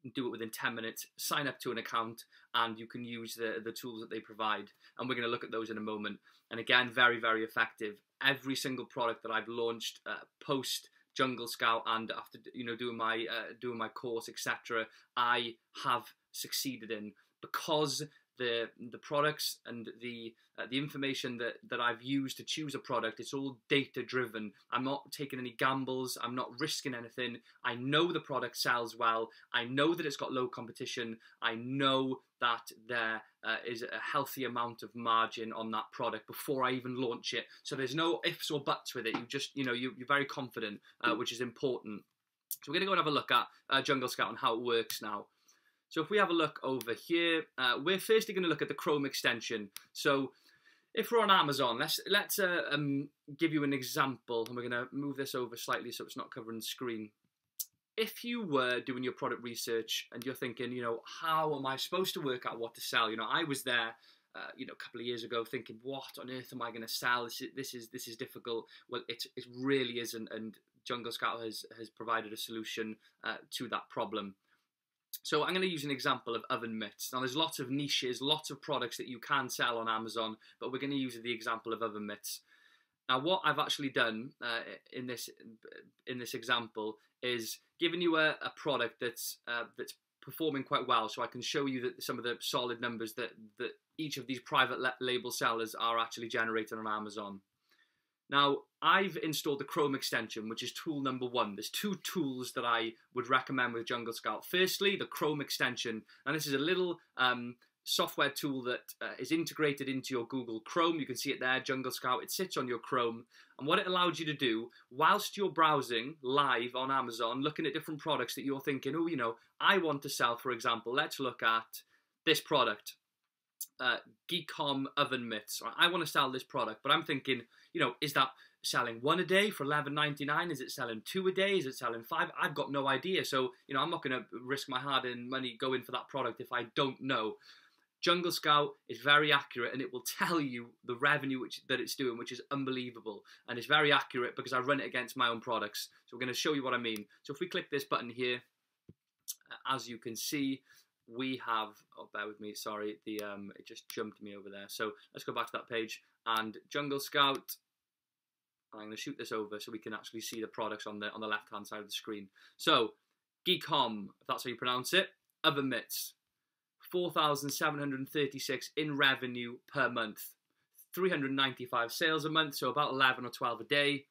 [SPEAKER 2] You can do it within 10 minutes, sign up to an account, and you can use the tools that they provide. And we're going to look at those in a moment. And again, very, very effective. Every single product that I've launched post Jungle Scout and after doing my course, etc., I have succeeded in, because
[SPEAKER 1] the products and the information that I've used to choose a product, it's all data driven. I'm not taking any gambles. I'm not risking anything. I know the product sells well. I know that it's got low competition. I know that there is a healthy amount of margin on that product before I even launch it. So there's no ifs or buts with it. You just, you're very confident, which is important. So we're going to go and have a look at Jungle Scout and how it works now. So if we have a look over here, we're firstly going to look at the Chrome extension. So if we're on Amazon, let's give you an example, and we're going to move this over slightly so it's not covering the screen. If you were doing your product research and you're thinking, how am I supposed to work out what to sell? I was there, a couple of years ago thinking, what on earth am I going to sell? This is difficult. Well, it really isn't, and Jungle Scout has provided a solution to that problem. So I'm going to use an example of oven mitts. Now there's lots of niches, lots of products that you can sell on Amazon, but we're going to use the example of oven mitts. Now what I've actually done in this example is given you a product that's performing quite well, so I can show you that some of the solid numbers that each of these private label sellers are actually generating on Amazon. Now, I've installed the Chrome extension, which is tool number 1. There's 2 tools that I would recommend with Jungle Scout. Firstly, the Chrome extension, and this is a little software tool that is integrated into your Google Chrome. You can see it there, Jungle Scout. It sits on your Chrome, and what it allows you to do, whilst you're browsing live on Amazon, looking at different products that you're thinking, oh, I want to sell, for example, let's look at this product. Geek Hom oven mitts. I want to sell this product, but I'm thinking, is that selling 1 a day for $11.99? Is it selling 2 a day? Is it selling 5? I've got no idea. So, I'm not going to risk my hard-earned money going for that product if I don't know. Jungle Scout is very accurate, and it will tell you the revenue that it's doing, which is unbelievable. And it's very accurate because I run it against my own products. So we're going to show you what I mean. So if we click this button here, as you can see, we have, bear with me, sorry, it just jumped me over there. So let's go back to that page, and Jungle Scout, I'm going to shoot this over so we can actually see the products on the left-hand side of the screen. So, Geek Hom, if that's how you pronounce it, oven mitts, 4,736 in revenue per month, 395 sales a month, so about 11 or 12 a day.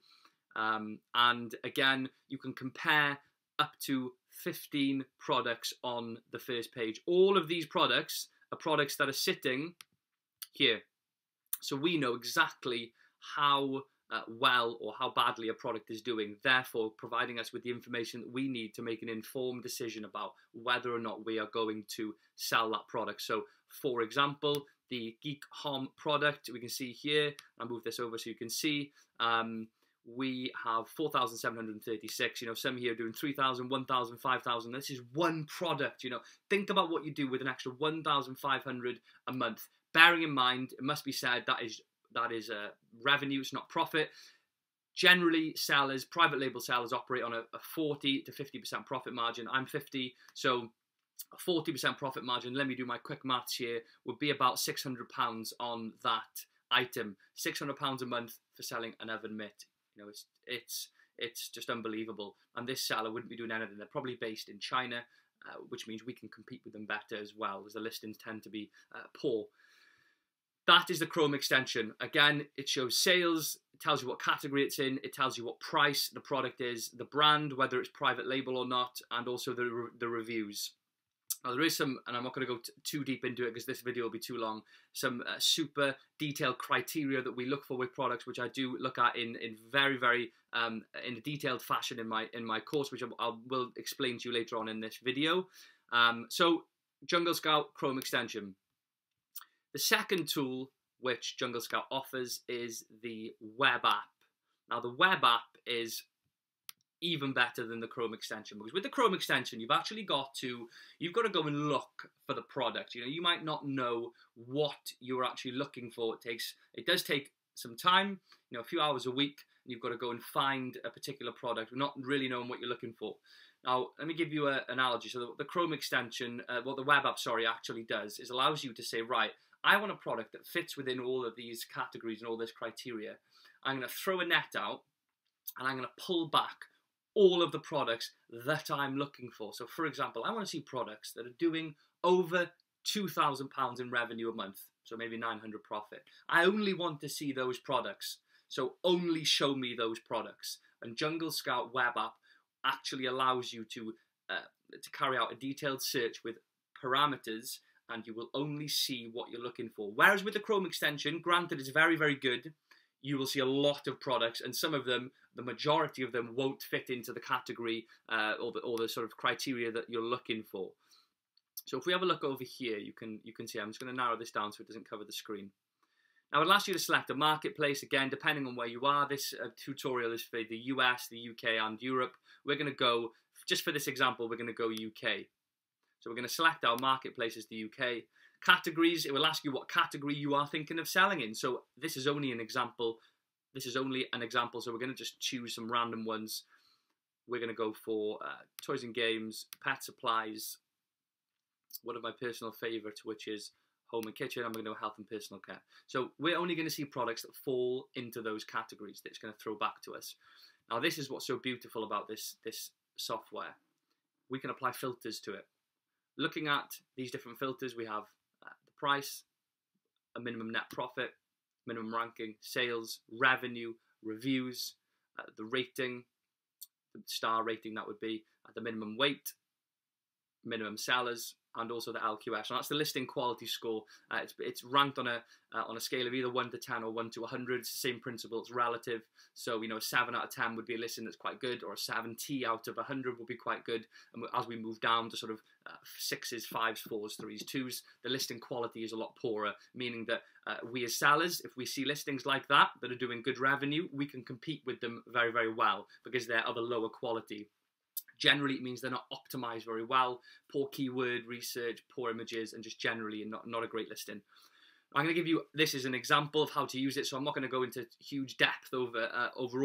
[SPEAKER 1] And again, you can compare up to 15 products on the first page. All of these products are products that are sitting here. So we know exactly how well or how badly a product is doing, therefore providing us with the information that we need to make an informed decision about whether or not we are going to sell that product. So for example, the Geek Hom product, we can see here, I'll move this over so you can see, we have 4,736, some here doing 3,000, 1,000, 5,000. This is one product, Think about what you do with an extra 1,500 a month. Bearing in mind, it must be said, that is revenue, it's not profit. Generally, sellers, private label sellers, operate on a 40 to 50% profit margin. I'm 50, so a 40% profit margin, let me do my quick maths here, would be about £600 on that item. £600 a month for selling an oven mitt. It's just unbelievable. And this seller wouldn't be doing anything. They're probably based in China, which means we can compete with them better as well, as the listings tend to be poor. That is the Chrome extension. Again, it shows sales, it tells you what category it's in, it tells you what price the product is, the brand, whether it's private label or not, and also the reviews. Now there is some, and I'm not going to go too deep into it because this video will be too long, some super detailed criteria that we look for with products, which I do look at in very, very in a detailed fashion in my course, which I will explain to you later on in this video. So Jungle Scout Chrome extension. The second tool which Jungle Scout offers is the web app. Now the web app is even better than the Chrome extension, because with the Chrome extension you've got to go and look for the product. You might not know what you're actually looking for. It does take some time, a few hours a week, and you've got to go and find a particular product, not really knowing what you're looking for. Now, let me give you an analogy. So the Chrome extension, what the web app, actually does is allows you to say, right, I want a product that fits within all of these categories and all this criteria. I'm going to throw a net out and I'm going to pull back all of the products that I'm looking for. So for example, I want to see products that are doing over £2,000 in revenue a month, so maybe 900 profit. I only want to see those products, so only show me those products. And Jungle Scout web app actually allows you to carry out a detailed search with parameters, and you will only see what you're looking for. Whereas with the Chrome extension, granted it's very, very good, you will see a lot of products, and some of them, the majority of them, won't fit into the category or the sort of criteria that you're looking for. So if we have a look over here, you can see, I'm just going to narrow this down so it doesn't cover the screen. Now I'll ask you to select a marketplace, again, depending on where you are. This tutorial is for the US, the UK and Europe. We're going to go, just for this example, we're going to go UK. So we're going to select our marketplace as the UK. Categories, it will ask you what category you are thinking of selling in. So this is only an example. So we're going to just choose some random ones. We're going to go for toys and games, pet supplies, one of my personal favourites, which is home and kitchen. I'm going to go health and personal care. So we're only going to see products that fall into those categories that it's going to throw back to us. Now this is what's so beautiful about this software. We can apply filters to it. Looking at these different filters, we have the price, a minimum net profit, minimum ranking, sales, revenue, reviews, the rating, the star rating that would be, the minimum weight, minimum sellers, and also the LQS. And that's the listing quality score. It's ranked on a scale of either 1 to 10 or 1 to 100. It's the same principle. It's relative. So, you know, a 7 out of 10 would be a listing that's quite good, or a 70 out of 100 would be quite good. And as we move down to sort of 6s, 5s, 4s, 3s, 2s, the listing quality is a lot poorer, meaning that we as sellers, if we see listings like that are doing good revenue, we can compete with them very, very well because they're of a lower quality. Generally, it means they're not optimized very well, poor keyword research, poor images, and just generally not a great listing. I'm going to give you this as an example of how to use it, so I'm not going to go into huge depth over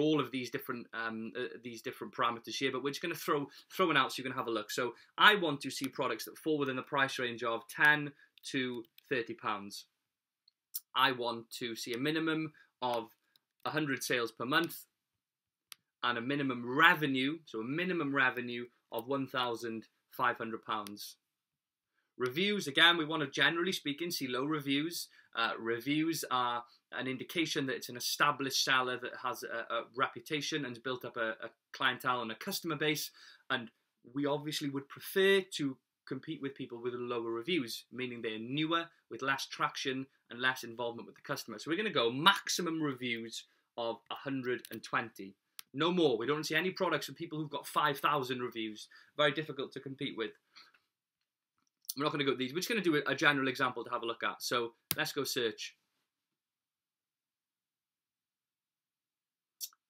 [SPEAKER 1] all of these different parameters here, but we're just going to throw it out so you can have a look. So I want to see products that fall within the price range of £10 to £30. I want to see a minimum of 100 sales per month, and a minimum revenue, so a minimum revenue of £1,500. Reviews, again, we want to, generally speaking, see low reviews. Reviews are an indication that it's an established seller that has a reputation and has built up a clientele and a customer base, and we obviously would prefer to compete with people with lower reviews, meaning they're newer, with less traction and less involvement with the customer. So we're going to go maximum reviews of 120. No more. We don't see any products with people who've got 5,000 reviews. Very difficult to compete with. We're not going to go with these. We're just going to do a general example to have a look at. So let's go search.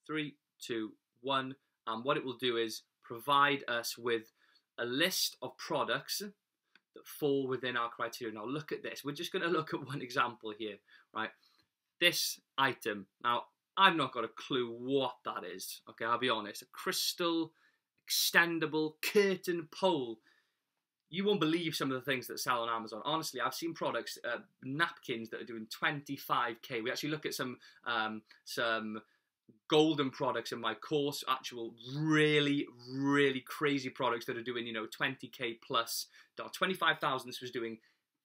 [SPEAKER 1] 3, 2, 1. And what it will do is provide us with a list of products that fall within our criteria. Now look at this. We're just going to look at one example here, right? This item. Now, I've not got a clue what that is. Okay, I'll be honest. A crystal extendable curtain pole. You won't believe some of the things that sell on Amazon. Honestly, I've seen products, napkins that are doing 25k. We actually look at some golden products in my course, actual really, really crazy products that are doing, you know, 20k plus. 25,000 this was doing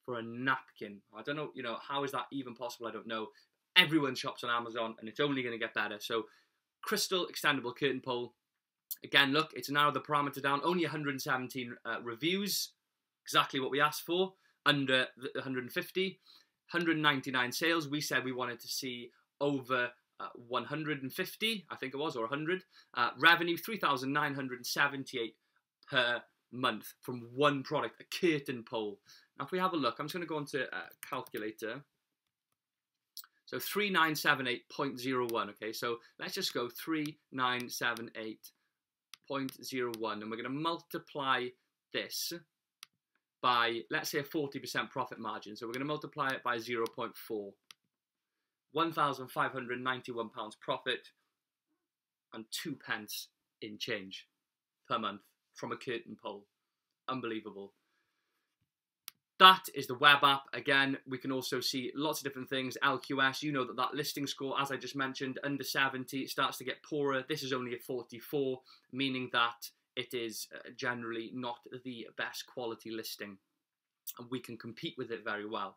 [SPEAKER 1] for a napkin. I don't know, you know, how is that even possible? I don't know. Everyone shops on Amazon, and it's only going to get better. So, crystal extendable curtain pole. Again, look, it's narrowed the parameter down. Only 117 reviews, exactly what we asked for. Under 150, 199 sales. We said we wanted to see over 150, I think it was, or 100. Revenue 3,978 per month from one product, a curtain pole. Now, if we have a look, I'm just going to go onto a calculator. So 3978.01, okay, so let's just go 3978.01, and we're going to multiply this by, let's say, a 40% profit margin. So we're going to multiply it by 0.4. £1,591 profit and 2p in change per month from a curtain pole. Unbelievable. That is the web app. Again, we can also see lots of different things. LQS, you know that listing score, as I just mentioned, under 70, it starts to get poorer. This is only a 44, meaning that it is generally not the best quality listing.
[SPEAKER 2] and we can compete with it very well.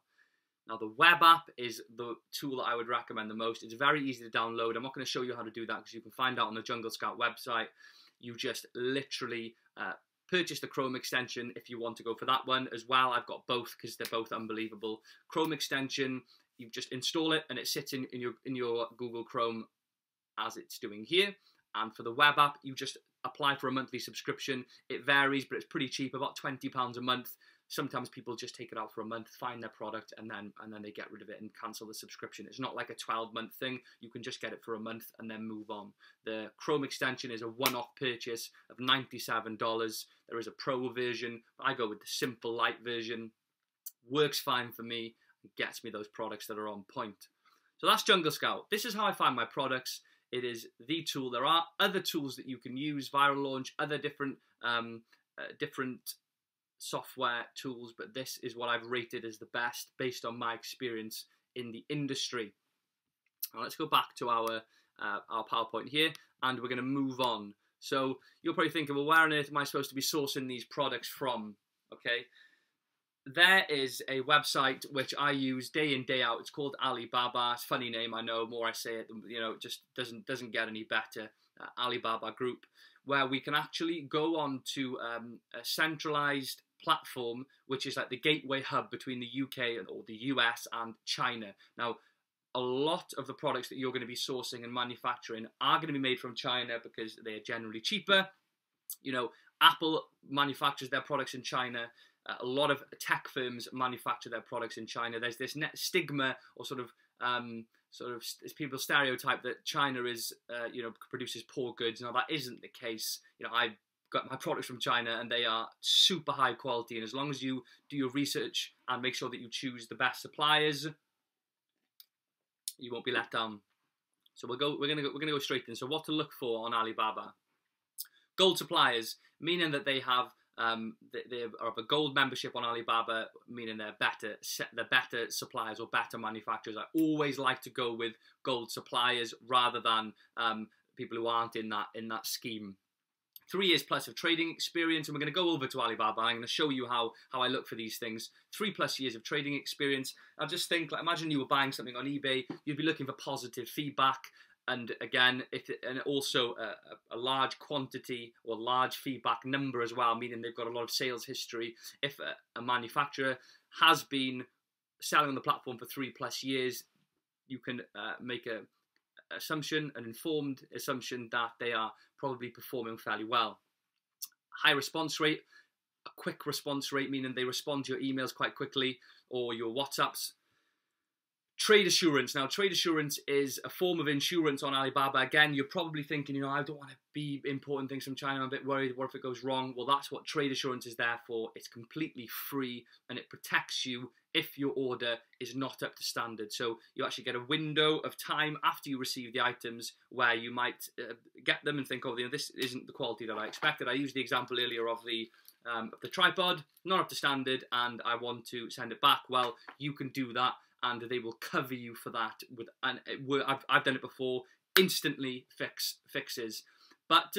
[SPEAKER 2] Now, the web app is the tool that I would recommend the most. It's very easy to download. I'm not going to show you how to do that because you can find out on the Jungle Scout website. You just literally purchase the Chrome extension if you want to go for that one as well. I've got both because they're both unbelievable. Chrome extension, you just install it and it sits in your Google Chrome as it's doing here. And for the web app, you just apply for a monthly subscription. It varies, but it's pretty cheap, about £20 a month. Sometimes people just take it out for a month, find their product, and then they get rid of it and cancel the subscription. It's not like a 12-month thing. You can just get it for a month and then move on. The Chrome extension is a one-off purchase of $97. There is a Pro version. I go with the simple light version. Works fine for me. It gets me those products that are on point. So that's Jungle Scout. This is how I find my products. It is the tool. There are other tools that you can use, Viral Launch, other different software tools, but this is what I've rated as the best based on my experience in the industry. Now let's go back to our PowerPoint here, and we're going to move on. So you're probably thinking, well, where on earth am I supposed to be sourcing these products from? Okay, there is a website which I use day in, day out. It's called Alibaba. It's a funny name, I know. More I say it, it just doesn't get any better. Alibaba Group, where we can actually go on to a centralized platform, which is like the gateway hub between the UK or the US and China. Now, a lot of the products that you're going to be sourcing and manufacturing are going to be made from China because they are generally cheaper. Apple manufactures their products in China. A lot of tech firms manufacture their products in China. There's this stigma or sort of people stereotype that China is, produces poor goods. Now, that isn't the case. I got my products from China and they are super high quality. And as long as you do your research and make sure that you choose the best suppliers, you won't be let down. So we're gonna go straight in. So what to look for on Alibaba? Gold suppliers, meaning that they have they have a gold membership on Alibaba, meaning they're better suppliers or better manufacturers. I always like to go with gold suppliers rather than people who aren't in that scheme. 3 years plus of trading experience, and we're going to go over to Alibaba. I'm going to show you how I look for these things. 3+ years of trading experience. I just think, imagine you were buying something on eBay, you'd be looking for positive feedback, and again, and also a large quantity or large feedback number as well, meaning they've got a lot of sales history. If a manufacturer has been selling on the platform for 3+ years, you can make an informed assumption that they are probably performing fairly well. High response rate, a quick response rate, meaning they respond to your emails quite quickly or your WhatsApps. Trade assurance. Now, trade assurance is a form of insurance on Alibaba. Again, you're probably thinking, I don't want to be importing things from China. I'm a bit worried. What if it goes wrong? Well, that's what trade assurance is there for. It's completely free and it protects you if your order is not up to standard. So you actually get a window of time after you receive the items where you might get them and think, oh, this isn't the quality that I expected. I used the example earlier of the tripod, not up to standard, and I want to send it back. Well, you can do that, and they will cover you for that. I've done it before. Instantly fixes. But,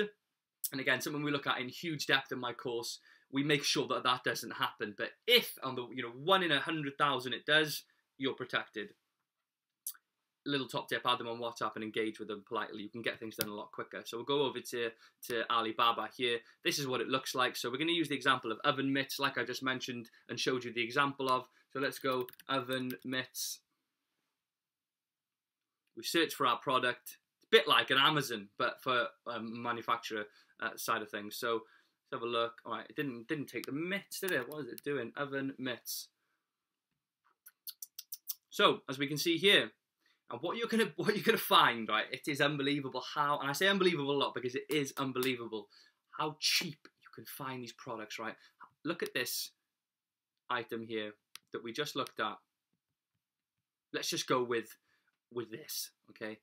[SPEAKER 2] and again, something we look at in huge depth in my course, we make sure that that doesn't happen. But if on the 1 in 100,000 it does, you're protected. Little top tip: add them on WhatsApp and engage with them politely. You can get things done a lot quicker. So we'll go over to Alibaba here. This is what it looks like. So we're going to use the example of oven mitts, like I just mentioned and showed you the example of. So let's go oven mitts. We search for our product. It's a bit like an Amazon, but for manufacturer side of things. So let's have a look. All right, it didn't take the mitts, did it? What is it doing? Oven mitts. So as we can see here, and what you're gonna find, right? It is unbelievable how, and I say unbelievable a lot because it is unbelievable how cheap you can find these products, right? Look at this item here that we just looked at. Let's just go with this, okay?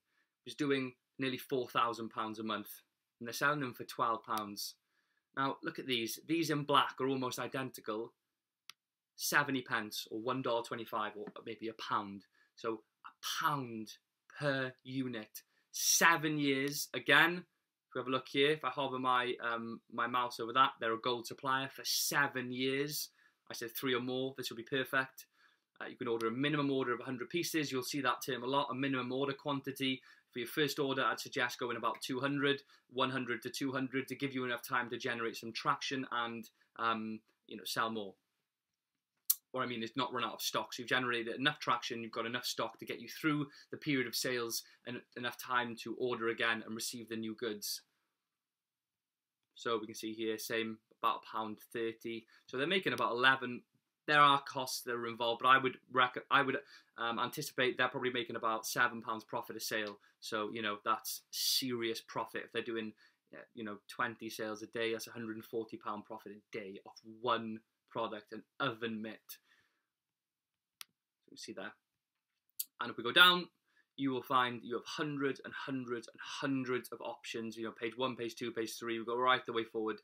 [SPEAKER 2] It's doing nearly £4,000 a month, and they're selling them for £12. Now look at these. These in black are almost identical. 70p or $1.25 or maybe £1. So £1 per unit. 7 years. Again, if we have a look here, if I hover my mouse over that, they're a gold supplier for 7 years.
[SPEAKER 1] I said 3 or more, this will be perfect. You can order a minimum order of 100 pieces. You'll see that term a lot, a minimum order quantity. For your first order, I'd suggest going about 200, 100 to 200 to give you enough time to generate some traction and sell more. What I mean is not run out of stock. So you've generated enough traction, you've got enough stock to get you through the period of sales and enough time to order again and receive the new goods. So we can see here, same, about £1.30. So they're making about 11. There are costs that are involved, but I would anticipate they're probably making about £7 profit a sale. So that's serious profit if they're doing 20 sales a day. That's £140 profit a day off one product, an oven mitt. So you see there. And if we go down, you will find you have hundreds and hundreds and hundreds of options. Page 1, page 2, page 3. We go right the way forward.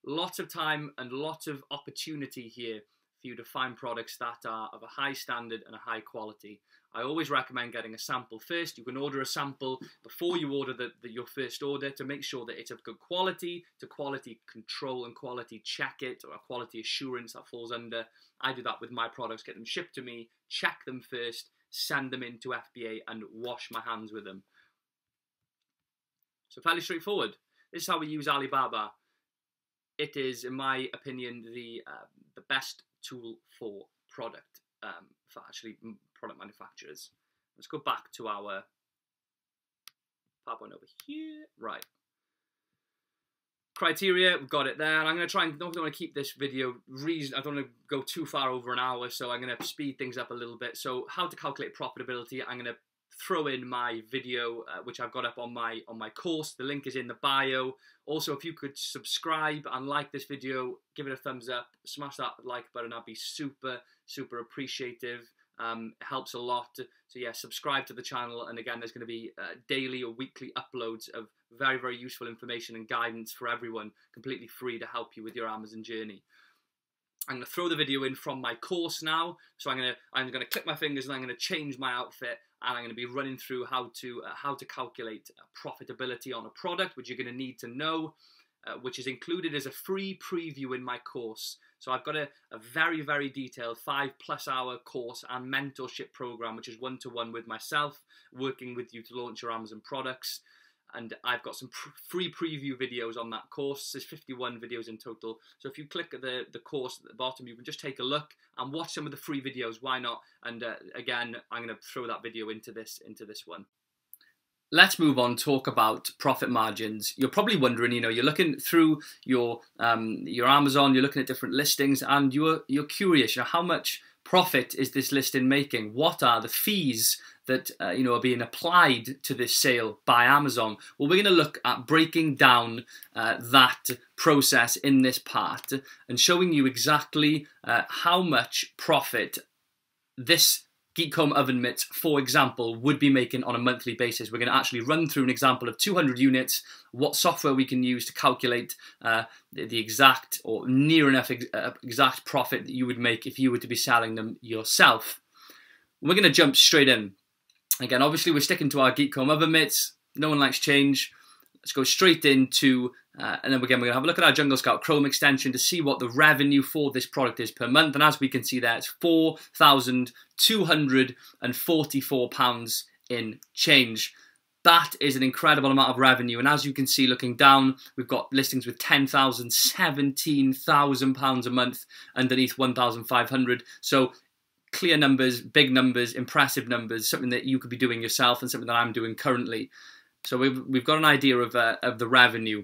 [SPEAKER 1] Lots of time and lots of opportunity here for you to find products that are of a high standard and a high quality. I always recommend getting a sample first. You can order a sample before you order your first order to make sure that it's of good quality, to quality control and quality check it, or a quality assurance that falls under. I do that with my products, get them shipped to me, check them first, send them into FBA and wash my hands with them. So fairly straightforward. This is how we use Alibaba. It is, in my opinion, the best tool for product manufacturers. Let's go back to our PowerPoint over here. Right. Criteria, we've got it there. And I'm going to try and don't want to keep this video I don't want to go too far over an hour, so I'm going to speed things up a little bit. So how to calculate profitability, I'm going to throw in my video which I've got up on my course. The link is in the bio. Also, if you could subscribe and like this video, give it a thumbs up, smash that like button, I'd be super appreciative. It helps a lot. So yeah, subscribe to the channel, and again, there's going to be daily or weekly uploads of very useful information and guidance for everyone, completely free to help you with your Amazon journey. I'm going to throw the video in from my course now. So I'm going to click my fingers and I'm going to change my outfit, and I'm going to be running through how to calculate profitability on a product, which you're going to need to know, which is included as a free preview in my course. So I've got a very detailed 5+ hour course and mentorship program, which is one-to-one with myself, working with you to launch your Amazon products. And I've got some free preview videos on that course. There's 51 videos in total. So if you click at the course at the bottom, you can just take a look and watch some of the free videos. Why not? And again, I'm going to throw that video into this one. Let's move on, talk about profit margins. You're probably wondering, you're looking through your Amazon, you're looking at different listings, and you're curious, how much profit is this listing making? What are the fees that are being applied to this sale by Amazon? Well, we're going to look at breaking down that process in this part and showing you exactly how much profit this Geek Home oven mitts, for example, would be making on a monthly basis. We're going to actually run through an example of 200 units, what software we can use to calculate the exact or near enough exact profit that you would make if you were to be selling them yourself. We're going to jump straight in. Again, obviously we're sticking to our Geek Home oven mitts. No one likes change. Let's go straight into, and then again, we're going to have a look at our Jungle Scout Chrome extension to see what the revenue for this product is per month. And as we can see there, it's £4,244 in change. That is an incredible amount of revenue. And as you can see, looking down, we've got listings with £10,000, £17,000 a month, underneath 1,500. So clear numbers, big numbers, impressive numbers, something that you could be doing yourself and something that I'm doing currently. So we've got an idea of the revenue.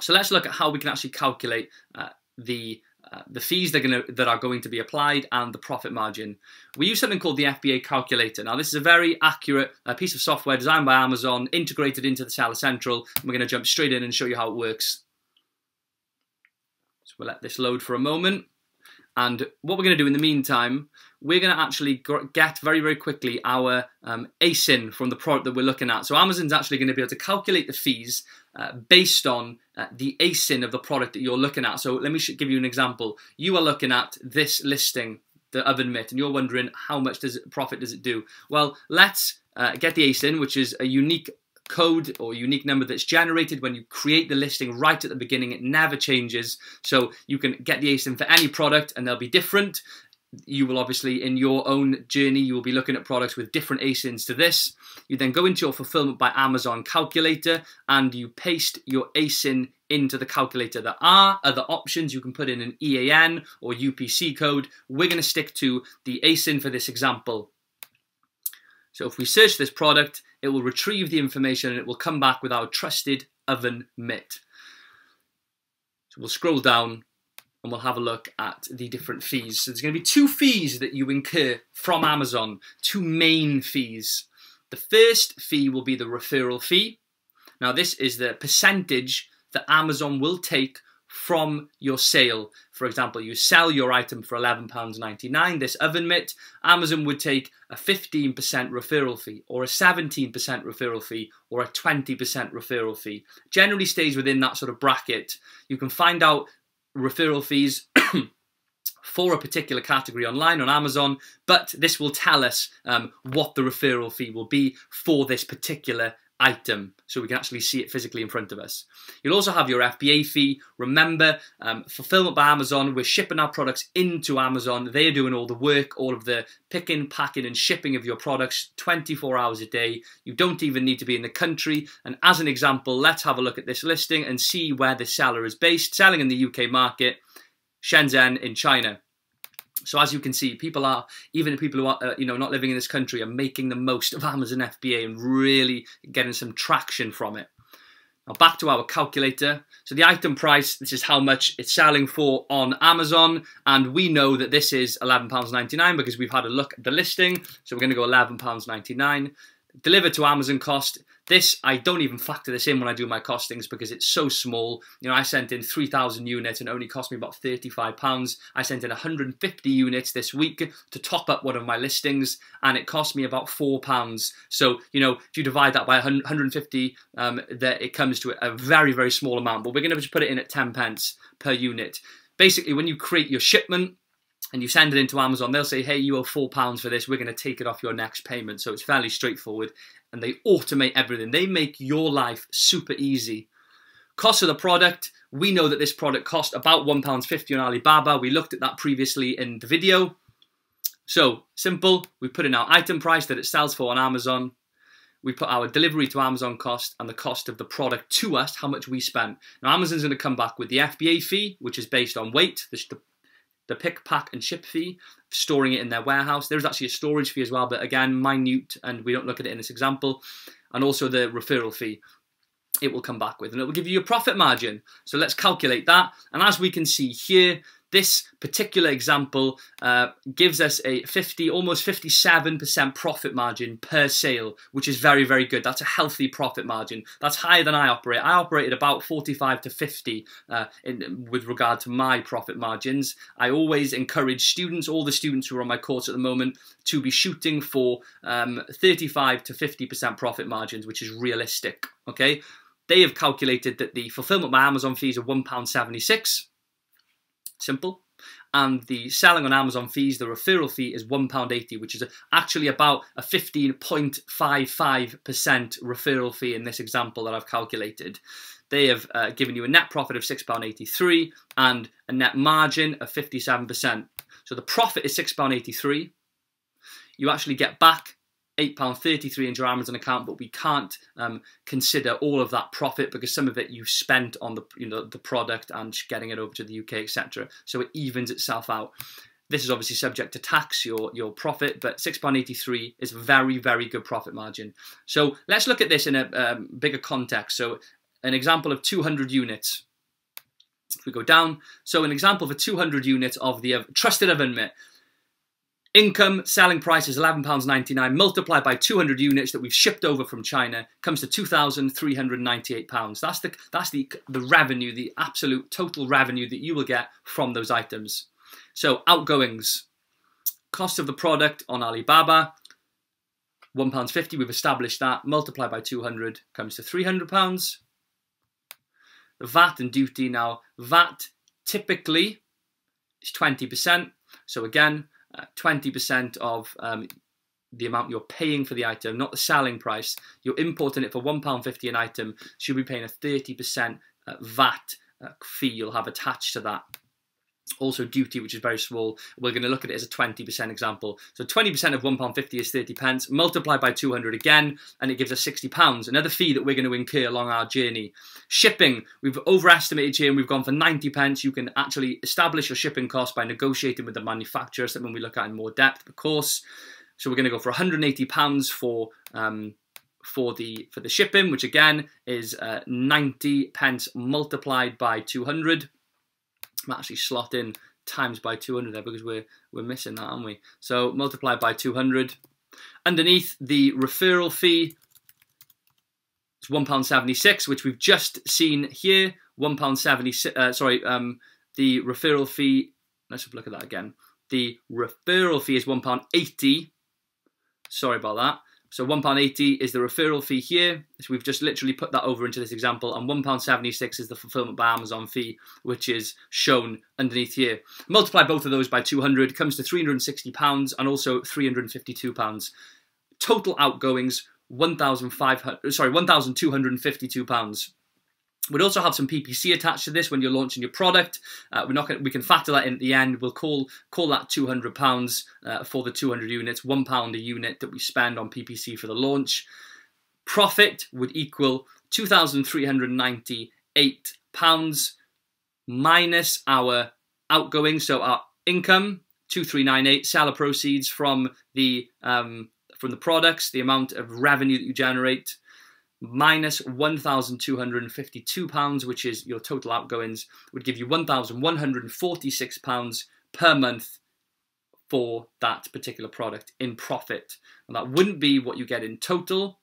[SPEAKER 1] So let's look at how we can actually calculate the fees that are going to be applied and the profit margin. We use something called the FBA calculator. Now, this is a very accurate piece of software designed by Amazon, integrated into the Seller Central. And we're going to jump straight in and show you how it works. So we'll let this load for a moment. And what we're going to do in the meantime, we're going to actually get very quickly our ASIN from the product that we're looking at. So Amazon's actually going to be able to calculate the fees based on the ASIN of the product that you're looking at. So let me give you an example. You are looking at this listing, the oven mitt, and you're wondering how much profit does it do? Well, let's get the ASIN, which is a unique code or unique number that's generated when you create the listing right at the beginning. It never changes. So you can get the ASIN for any product and they'll be different. You will obviously, in your own journey, you will be looking at products with different ASINs to this. You then go into your Fulfillment by Amazon calculator and you paste your ASIN into the calculator. There are other options. You can put in an EAN or UPC code. We're going to stick to the ASIN for this example. So if we search this product, it will retrieve the information and it will come back with our trusted oven mitt. So we'll scroll down and we'll have a look at the different fees. So there's going to be 2 fees that you incur from Amazon, 2 main fees. The first fee will be the referral fee. Now this is the percentage that Amazon will take from your sale. For example, you sell your item for £11.99, this oven mitt, Amazon would take a 15% referral fee or a 17% referral fee or a 20% referral fee. Generally stays within that sort of bracket. You can find out referral fees for a particular category online on Amazon, but this will tell us what the referral fee will be for this particular item, so we can actually see it physically in front of us. You'll also have your FBA fee. Remember, Fulfillment by Amazon, we're shipping our products into Amazon. They are doing all the work, all of the picking, packing and shipping of your products 24 hours a day. You don't even need to be in the country. And as an example, let's have a look at this listing and see where the seller is based. Selling in the UK market, Shenzhen in China. So as you can see, people are, even people who are not living in this country, are making the most of Amazon FBA and really getting some traction from it. Now back to our calculator. So the item price, this is how much it's selling for on Amazon, and we know that this is £11.99 because we've had a look at the listing. So we're going to go £11.99. Delivered to Amazon cost. This, I don't even factor this in when I do my costings because it's so small. You know, I sent in 3,000 units and it only cost me about £35. I sent in 150 units this week to top up one of my listings and it cost me about £4. So, you know, if you divide that by 150, that it comes to a very, very small amount. But we're going to just put it in at 10 pence per unit. Basically, when you create your shipment, and you send it into Amazon, they'll say, hey, you owe £4 for this, we're going to take it off your next payment. So it's fairly straightforward, and they automate everything. They make your life super easy. Cost of the product, we know that this product cost about £1.50 on Alibaba. We looked at that previously in the video. So, simple, we put in our item price that it sells for on Amazon. We put our delivery to Amazon cost and the cost of the product to us, how much we spent. Now, Amazon's going to come back with the FBA fee, which is based on weight, the pick, pack and ship fee, storing it in their warehouse. There's actually a storage fee as well, but again, minute, and we don't look at it in this example. And also the referral fee it will come back with, and it will give you your profit margin. So let's calculate that. And as we can see here, this particular example gives us a almost 57% profit margin per sale, which is very, very good. That's a healthy profit margin. That's higher than I operate. I operate at about 45 to 50 with regard to my profit margins. I always encourage students, all the students who are on my course at the moment, to be shooting for 35 to 50% profit margins, which is realistic, okay? They have calculated that the Fulfillment by Amazon fees are £1.76. Simple. And the selling on Amazon fees, the referral fee is £1.80, which is actually about a 15.55% referral fee in this example that I've calculated. They have given you a net profit of £6.83 and a net margin of 57%. So the profit is £6.83. You actually get back £8.33 into your Amazon account, but we can't consider all of that profit because some of it you spent on the product and getting it over to the UK, etc. So it evens itself out. This is obviously subject to tax, your profit, but £6.83 is a very, very good profit margin. So let's look at this in a bigger context. So an example of 200 units. If we go down, so an example for 200 units of the trusted oven mitt. Income, selling price is £11.99, multiplied by 200 units that we've shipped over from China, comes to £2,398. That's the revenue, the absolute total revenue that you will get from those items. So outgoings, cost of the product on Alibaba, £1.50, we've established that, multiplied by 200 comes to £300. The VAT and duty now, VAT typically is 20%, so again, 20% of the amount you're paying for the item, not the selling price. You're importing it for £1.50 an item, so you'll be paying a 30% VAT fee you'll have attached to that. Also duty, which is very small. We're going to look at it as a 20% example. So 20% of £1.50 is 30 pence, multiplied by 200 again, and it gives us £60. Another fee that we're going to incur along our journey. Shipping, we've overestimated here and we've gone for 90 pence. You can actually establish your shipping cost by negotiating with the manufacturer, something we look at in more depth, of course. So we're going to go for £180 for the shipping, which again is 90 pence multiplied by 200. I'm actually slot in times by 200 there because we're missing that, aren't we? So multiplied by 200. Underneath, the referral fee is £1.76, which we've just seen here. £1.76. The referral fee. Let's have a look at that again. The referral fee is £1.80. Sorry about that. So £1.80 is the referral fee here. So we've just literally put that over into this example, and £1.76 is the fulfillment by Amazon fee, which is shown underneath here. Multiply both of those by 200, comes to £360 and also £352. Total outgoings £1,252. We'd also have some PPC attached to this when you're launching your product. We can factor that in at the end. We'll call that £200 for the 200 units, £1 a unit that we spend on PPC for the launch. Profit would equal £2,398 minus our outgoings, so our income 2,398, seller proceeds from the products, the amount of revenue that you generate, minus £1,252, which is your total outgoings, would give you £1,146 per month for that particular product in profit. And that wouldn't be what you get in total.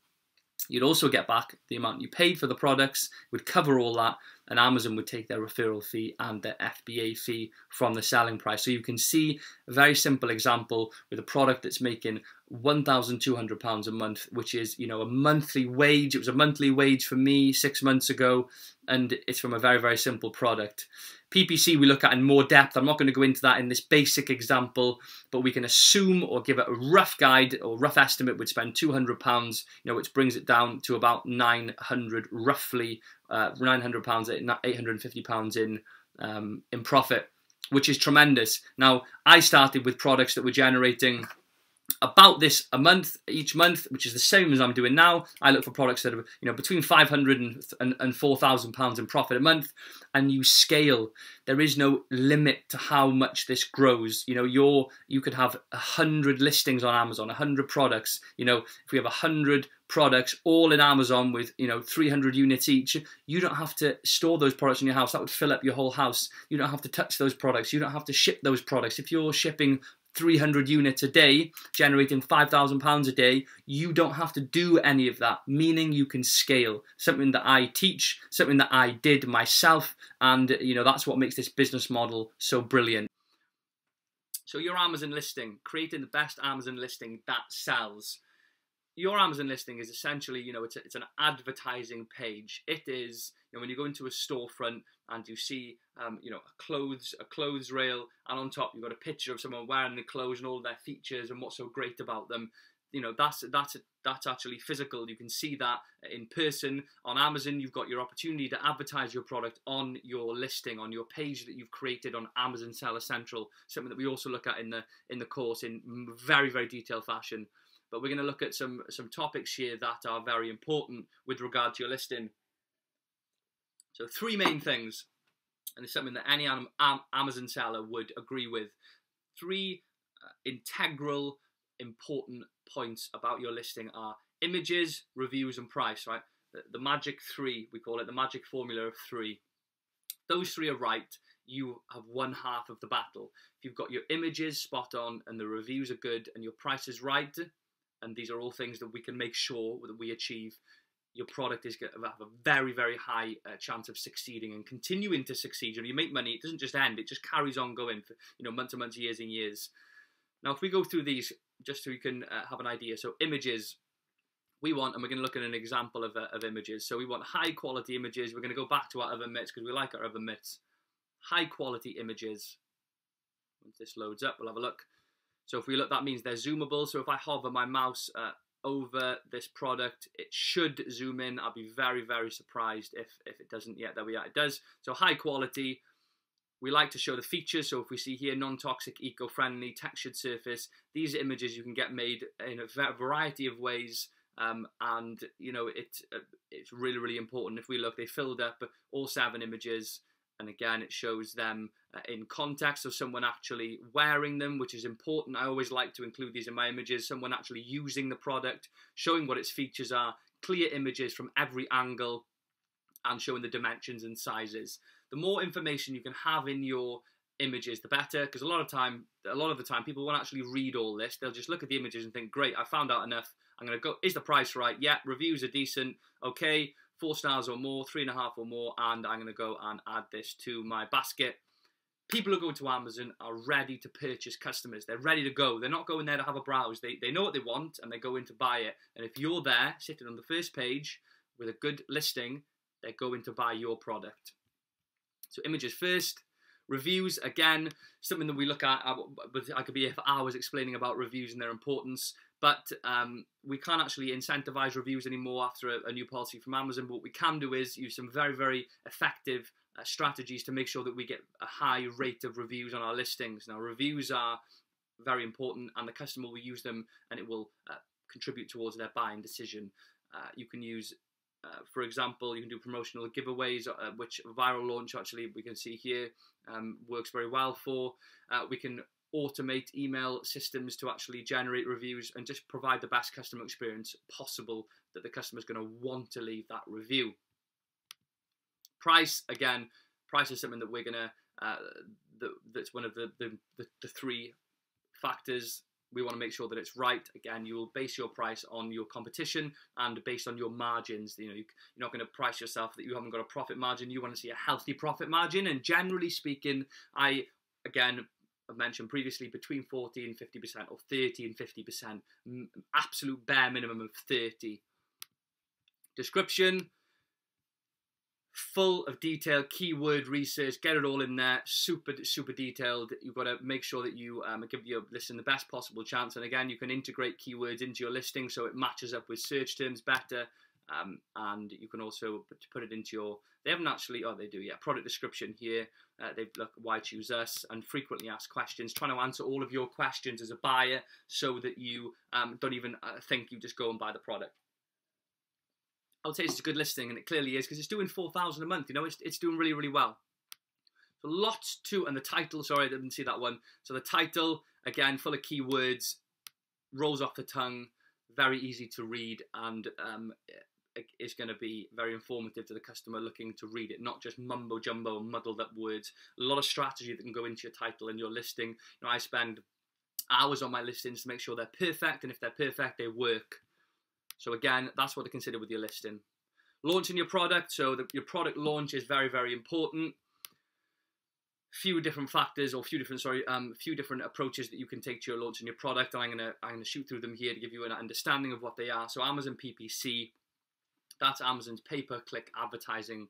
[SPEAKER 1] You'd also get back the amount you paid for the products, would cover all that, and Amazon would take their referral fee and their FBA fee from the selling price. So you can see a very simple example with a product that's making £1,200 a month, which is, you know, a monthly wage. It was a monthly wage for me 6 months ago, and it's from a very, very simple product. PPC we look at in more depth. I'm not going to go into that in this basic example, but we can assume or give it a rough guide or rough estimate would spend £200, you know, which brings it down to about 900, roughly £900, £850 in profit, which is tremendous. Now, I started with products that were generating about this a month each month, which is the same as I'm doing now. I look for products that are, you know, between £500 and £4,000 in profit a month, and you scale. There is no limit to how much this grows. You know, you could have 100 listings on Amazon, 100 products. You know, if we have 100 products all in Amazon with, you know, 300 units each, you don't have to store those products in your house. That would fill up your whole house. You don't have to touch those products. You don't have to ship those products. If you're shipping 300 units a day, generating £5,000 a day, you don't have to do any of that, meaning you can scale. Something that I teach, something that I did myself, and, you know, that's what makes this business model so brilliant. So your Amazon listing, creating the best Amazon listing that sells. Your Amazon listing is essentially, you know, it's an advertising page. It is, you know, when you go into a storefront and you see, you know, a clothes rail, and on top you've got a picture of someone wearing the clothes and all their features and what's so great about them. You know, that's actually physical. You can see that in person. On Amazon, you've got your opportunity to advertise your product on your listing, on your page that you've created on Amazon Seller Central. Something that we also look at in the course in very, very detailed fashion. But we're going to look at some topics here that are very important with regard to your listing. So 3 main things, and it's something that any Amazon seller would agree with. 3 integral, important points about your listing are images, reviews, and price, right? The magic 3, we call it, the magic formula of 3. Those 3 are right, you have won half of the battle. If you've got your images spot on and the reviews are good and your price is right, and these are all things that we can make sure that we achieve, your product is going to have a very, very high chance of succeeding and continuing to succeed. You know, you make money, it doesn't just end, it just carries on going for, you know, months and months, years and years. Now, if we go through these, just so you can have an idea. So images, we want, and we're going to look at an example of images. So we want high quality images. We're going to go back to our other myths because we like our other myths. High quality images. Once this loads up, we'll have a look. So if we look, that means they're zoomable. So if I hover my mouse over this product, it should zoom in. I'll be very, very surprised if it doesn't yet. There we are, it does. So high quality. We like to show the features. So if we see here, non-toxic, eco-friendly, textured surface, these images you can get made in a variety of ways. And you know, it's really, really important. If we look, they filled up all 7 images. And again, it shows them in context of someone actually wearing them, which is important. I always like to include these in my images. Someone actually using the product, showing what its features are, clear images from every angle, and showing the dimensions and sizes. The more information you can have in your images, the better, because a lot of the time, people won't actually read all this. They'll just look at the images and think, great, I found out enough. I'm going to go, is the price right? Yeah, reviews are decent. Okay, 4 stars or more, 3.5 or more, and I'm going to go and add this to my basket. People who go to Amazon are ready to purchase customers. They're ready to go. They're not going there to have a browse. They know what they want, and they go in to buy it. And if you're there, sitting on the first page with a good listing, they're going to buy your product. So images first. Reviews, again, something that we look at. I could be here for hours explaining about reviews and their importance, but we can't actually incentivize reviews anymore after a new policy from Amazon. But what we can do is use some very, very effective strategies to make sure that we get a high rate of reviews on our listings. Now, reviews are very important, and the customer will use them, and it will contribute towards their buying decision. You can use, for example, you can do promotional giveaways, which Viral Launch, actually, we can see here, works very well for. We can automate email systems to actually generate reviews and just provide the best customer experience possible that the customer's going to want to leave that review. Price, again, price is something that we're going to, that's one of the 3 factors. We want to make sure that it's right. Again, you will base your price on your competition and based on your margins. You know, you're not going to price yourself that you haven't got a profit margin. You want to see a healthy profit margin. And generally speaking, I've mentioned previously, between 40 and 50%, or 30 and 50%, absolute bare minimum of 30. Description, full of detail, keyword research, get it all in there, super detailed. You've got to make sure that you give your listing the best possible chance. And again, you can integrate keywords into your listing so it matches up with search terms better. And you can also put it into your, they haven't actually, oh, they do, yeah, product description here. They've looked, why choose us, and frequently asked questions, trying to answer all of your questions as a buyer so that you don't even think, you just go and buy the product. I would say it's a good listing, and it clearly is, because it's doing 4,000 a month. You know, it's doing really, really well. So lots to, and the title, sorry, I didn't see that one. So the title, again, full of keywords, rolls off the tongue, very easy to read, and it's going to be very informative to the customer looking to read it, not just mumbo jumbo and muddled up words. A lot of strategy that can go into your title and your listing. You know, I spend hours on my listings to make sure they're perfect, and if they're perfect, they work. So again, that's what to consider with your listing. Launching your product, so your product launch is very, very important. Few different factors, or few different approaches that you can take to your launching your product. And I'm gonna shoot through them here to give you an understanding of what they are. So Amazon PPC, that's Amazon's pay-per-click advertising,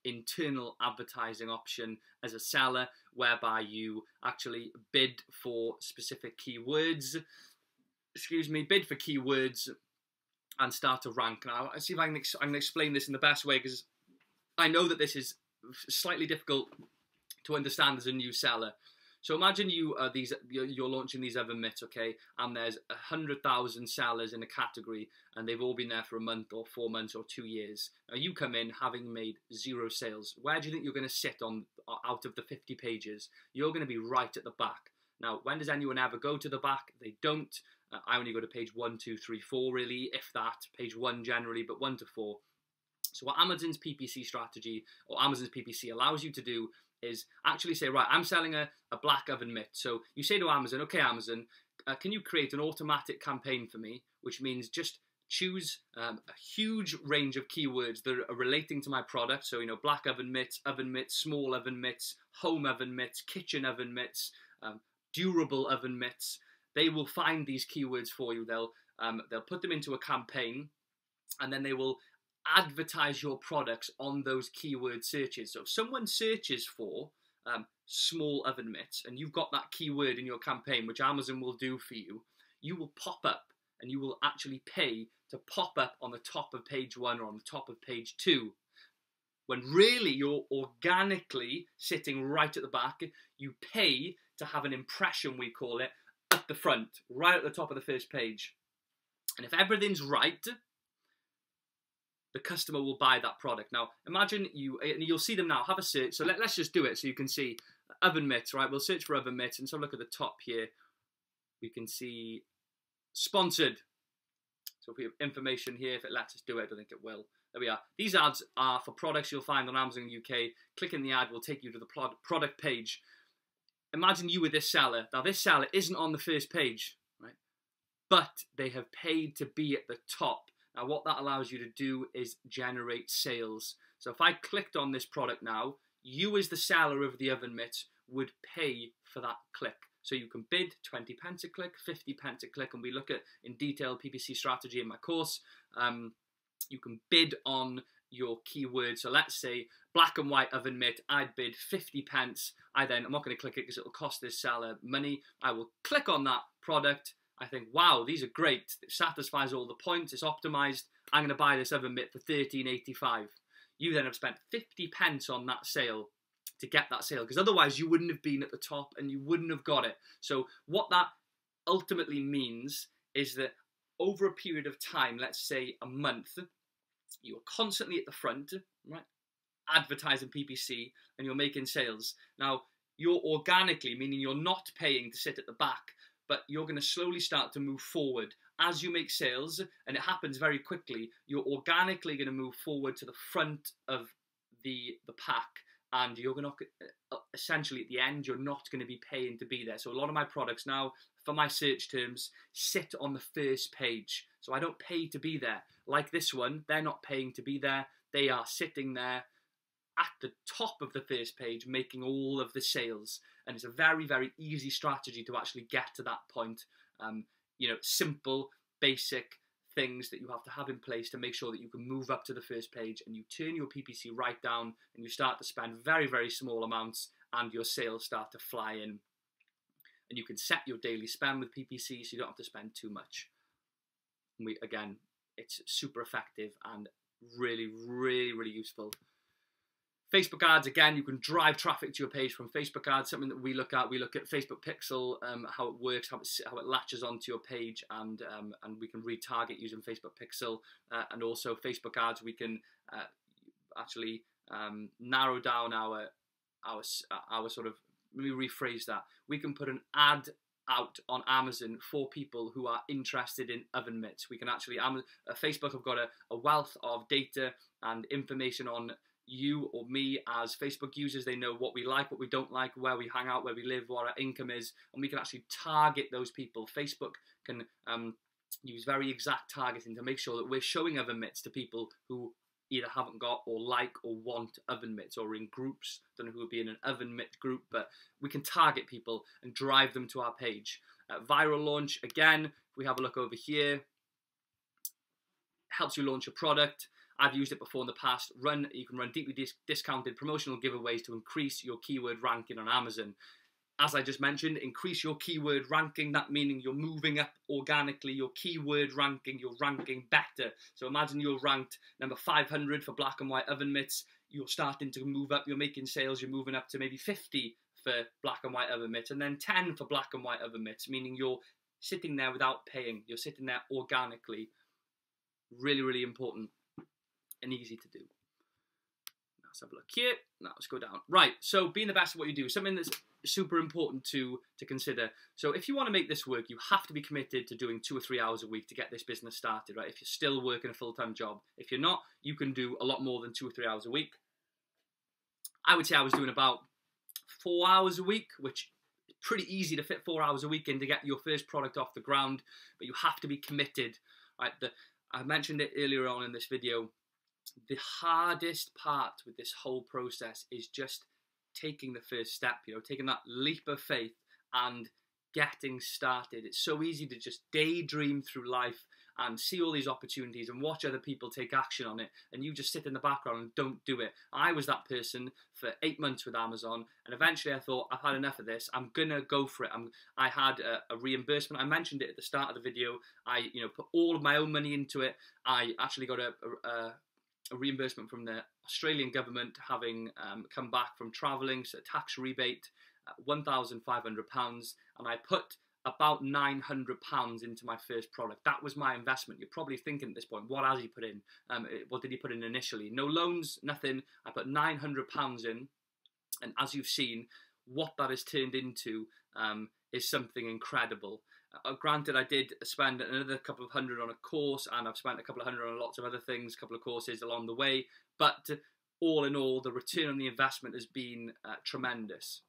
[SPEAKER 1] internal advertising option as a seller, whereby you actually bid for specific keywords. Bid for keywords and start to rank. Now, I'll see if I'm going to explain this in the best way, because I know that this is slightly difficult to understand as a new seller. So imagine you're launching these oven mitts, okay, and there's 100,000 sellers in a category, and they've all been there for a month or 4 months or 2 years. Now you come in having made 0 sales. Where do you think you're going to sit on out of the 50 pages? You're going to be right at the back. Now, when does anyone ever go to the back? They don't. I only go to page 1, 2, 3, 4, really, if that. Page 1 generally, but 1 to 4. So what Amazon's PPC strategy, or Amazon's PPC, allows you to do is actually say, right, I'm selling a black oven mitt. So you say to Amazon, okay, Amazon, can you create an automatic campaign for me, which means just choose a huge range of keywords that are relating to my product. So, you know, black oven mitts, small oven mitts, home oven mitts, kitchen oven mitts, durable oven mitts. They will find these keywords for you. They'll put them into a campaign, and then they will advertise your products on those keyword searches. So if someone searches for small oven mitts and you've got that keyword in your campaign, which Amazon will do for you, you will pop up and you will actually pay to pop up on the top of page 1 or on the top of page 2. When really you're organically sitting right at the back. You pay to have an impression, we call it, at the front, right at the top of the first page. And if everything's right, the customer will buy that product. Now, imagine you'll see them now, have a search. So let's just do it so you can see oven mitts, right? We'll search for oven mitts and so look at the top here. We can see sponsored. So if we have information here, if it lets us do it, I don't think it will. There we are. These ads are for products you'll find on Amazon UK. Clicking the ad will take you to the product page. Imagine you with this seller. Now this seller isn't on the first page, right? But they have paid to be at the top. Now what that allows you to do is generate sales. So if I clicked on this product now, you as the seller of the oven mitts would pay for that click. So you can bid 20 pence a click, 50 pence a click, and we look at in detail PPC strategy in my course. You can bid on your keyword. So let's say black and white oven mitt, I'd bid 50 pence. I'm not going to click it because it'll cost this seller money. I will click on that product. I think, wow, these are great. It satisfies all the points. It's optimized. I'm going to buy this oven mitt for £13.85. You then have spent 50 pence on that sale to get that sale, because otherwise you wouldn't have been at the top and you wouldn't have got it. So what that ultimately means is that over a period of time, let's say a month, you're constantly at the front, right? Advertising PPC and you're making sales. Now, you're organically, meaning you're not paying to sit at the back, but you're going to slowly start to move forward. As you make sales, and it happens very quickly, you're organically going to move forward to the front of the pack, and you're going to, essentially at the end, you're not going to be paying to be there. So a lot of my products now, for my search terms, sit on the first page. So I don't pay to be there. Like this one, they're not paying to be there. They are sitting there at the top of the first page, making all of the sales. And it's a very, very easy strategy to actually get to that point. You know, simple, basic things that you have in place to make sure that you can move up to the first page, and you turn your PPC right down and you start to spend very, very small amounts and your sales start to fly in. And you can set your daily spend with PPC so you don't have to spend too much. Again, it's super effective and really, really, really useful. Facebook ads, again, you can drive traffic to your page from Facebook ads, something that we look at. We look at Facebook Pixel, how it works, how it latches onto your page, and we can retarget using Facebook Pixel. And also Facebook ads, we can actually narrow down our sort of, let me rephrase that. We can put an ad out on Amazon for people who are interested in oven mitts. We can actually, Facebook have got a wealth of data and information on you or me as Facebook users. They know what we like, what we don't like, where we hang out, where we live, what our income is, and we can actually target those people. Facebook can use very exact targeting to make sure that we're showing oven mitts to people who either haven't got or like or want oven mitts, or in groups. Don't know who would be in an oven mitt group, but we can target people and drive them to our page. Viral launch, again, if we have a look over here, helps you launch a product. I've used it before in the past. You can run deeply discounted promotional giveaways to increase your keyword ranking on Amazon. As I just mentioned, increase your keyword ranking. That meaning you're moving up organically, your keyword ranking, you're ranking better. So imagine you're ranked number 500 for black and white oven mitts. You're starting to move up, you're making sales, you're moving up to maybe 50 for black and white oven mitts, and then 10 for black and white oven mitts, meaning you're sitting there without paying. You're sitting there organically. Really, really important and easy to do. Let's have a look here. Now let's go down. Right, so being the best at what you do, something that's super important to consider. So if you want to make this work, you have to be committed to doing 2 or 3 hours a week to get this business started, right? If you're still working a full-time job. If you're not, you can do a lot more than 2 or 3 hours a week. I would say I was doing about 4 hours a week, which is pretty easy to fit 4 hours a week in to get your first product off the ground, but you have to be committed, right? I mentioned it earlier on in this video. The hardest part with this whole process is just taking the first step, you know, taking that leap of faith and getting started. It's so easy to just daydream through life and see all these opportunities and watch other people take action on it, and you just sit in the background and don't do it. I was that person for 8 months with Amazon, and eventually I thought, I've had enough of this. I'm gonna go for it. I had a reimbursement. I mentioned it at the start of the video. I put all of my own money into it. I actually got a reimbursement from the Australian government, having come back from travelling, so tax rebate, £1,500, and I put about £900 into my first product. That was my investment. You're probably thinking at this point, what has he put in? What did he put in initially? No loans, nothing. I put £900 in, and as you've seen, what that has turned into is something incredible. Granted, I did spend another couple of hundred on a course, and I've spent a couple of hundred on lots of other things, a couple of courses along the way, but all in all, the return on the investment has been tremendous.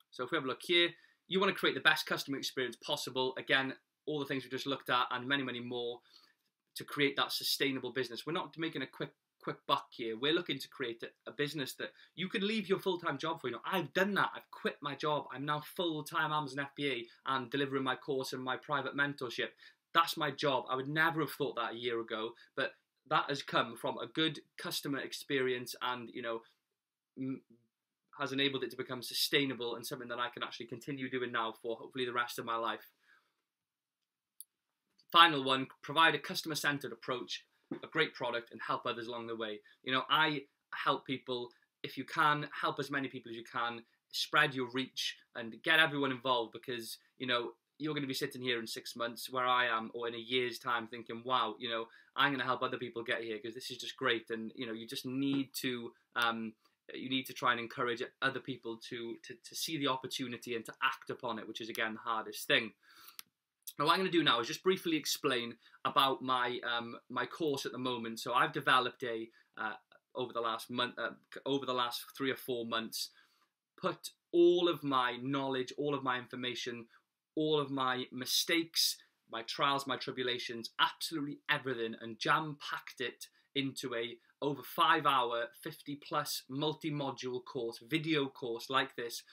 [SPEAKER 1] So if we have a look here, you want to create the best customer experience possible. Again, all the things we just looked at and many, many more to create that sustainable business. We're not making a quick buck here. We're looking to create a business that you can leave your full-time job for. I've done that. I've quit my job. I'm now full-time Amazon FBA and delivering my course and my private mentorship. That's my job. I would never have thought that a year ago, but that has come from a good customer experience, and has enabled it to become sustainable and something that I can actually continue doing now for hopefully the rest of my life. Final one, provide a customer-centered approach, a great product, and help others along the way. I help people. If you can, help as many people as you can, spread your reach and get everyone involved, because you're going to be sitting here in 6 months where I am, or in a year's time, thinking, wow, I'm going to help other people get here because this is just great. And you just need to try and encourage other people to see the opportunity and to act upon it, which is again the hardest thing. Now, what I'm going to do now is just briefly explain about my my course at the moment. So I've developed over the last 3 or 4 months, put all of my knowledge, all of my information, all of my mistakes, my trials, my tribulations, absolutely everything, and jam-packed it into a over 5-hour, 50+ multi-module course, video course like this,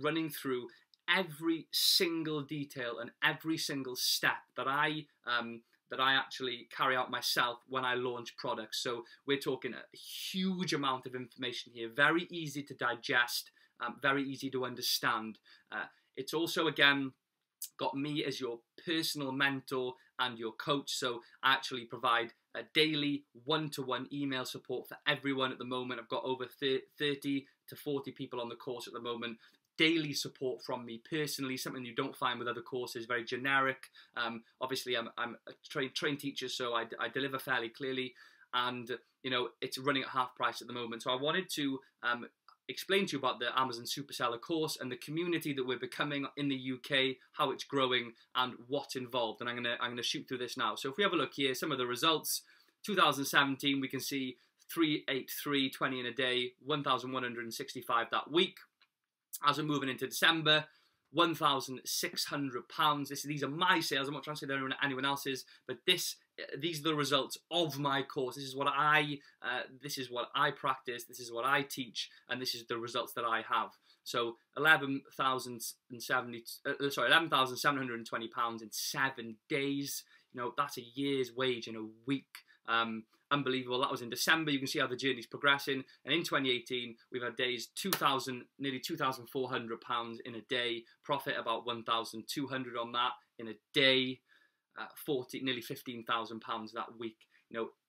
[SPEAKER 1] running through every single detail and every single step that I actually carry out myself when I launch products. So we're talking a huge amount of information here, very easy to digest, very easy to understand. It's also, again, got me as your personal mentor and your coach. So I actually provide a daily one-to-one email support for everyone at the moment. I've got over 30 to 40 people on the course at the moment. Daily support from me personally, something you don't find with other courses, very generic. Obviously, I'm a trained teacher, so I deliver fairly clearly, and it's running at half price at the moment. So I wanted to explain to you about the Amazon Superseller course and the community that we're becoming in the UK, how it's growing, and what's involved. And I'm gonna shoot through this now. So if we have a look here, some of the results. 2017, we can see 383.20 in a day, 1,165 that week. As we're moving into December, £1,600. These are my sales. I'm not trying to say they're anyone else's, but these are the results of my course. This is what I practice. This is what I teach, and this is the results that I have. So £11,720 in 7 days. That's a year's wage in a week. Unbelievable. That was in December. You can see how the journey's progressing. And in 2018, we've had days nearly £2,400 in a day. Profit about 1,200 on that in a day. Nearly £15,000 that week.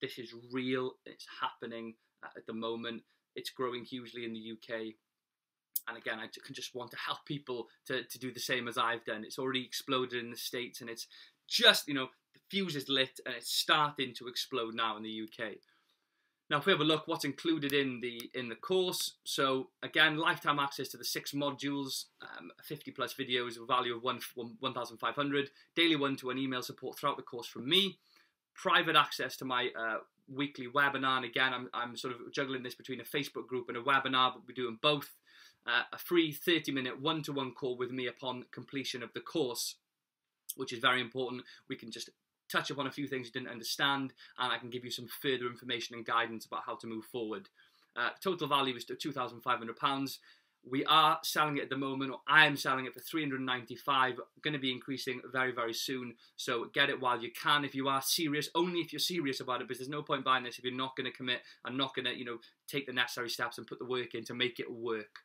[SPEAKER 1] This is real. It's happening at the moment. It's growing hugely in the UK. And again, I can just want to help people to do the same as I've done. It's already exploded in the States, and it's just, the fuse is lit, and it's starting to explode now in the UK. Now, if we have a look, what's included in the course. So again, lifetime access to the 6 modules, 50+ videos, a value of 1,500, daily one-to-one email support throughout the course from me, private access to my weekly webinar. And again, I'm sort of juggling this between a Facebook group and a webinar, but we're doing both. A free 30-minute one-to-one call with me upon completion of the course, which is very important. We can just touch upon a few things you didn't understand, and I can give you some further information and guidance about how to move forward. Total value is £2,500. We are selling it at the moment, or I am selling it for $395. Going to be increasing very, very soon. So get it while you can. If you are serious, only if you're serious about it, because there's no point buying this if you're not going to commit and not going to, you know, take the necessary steps and put the work in to make it work.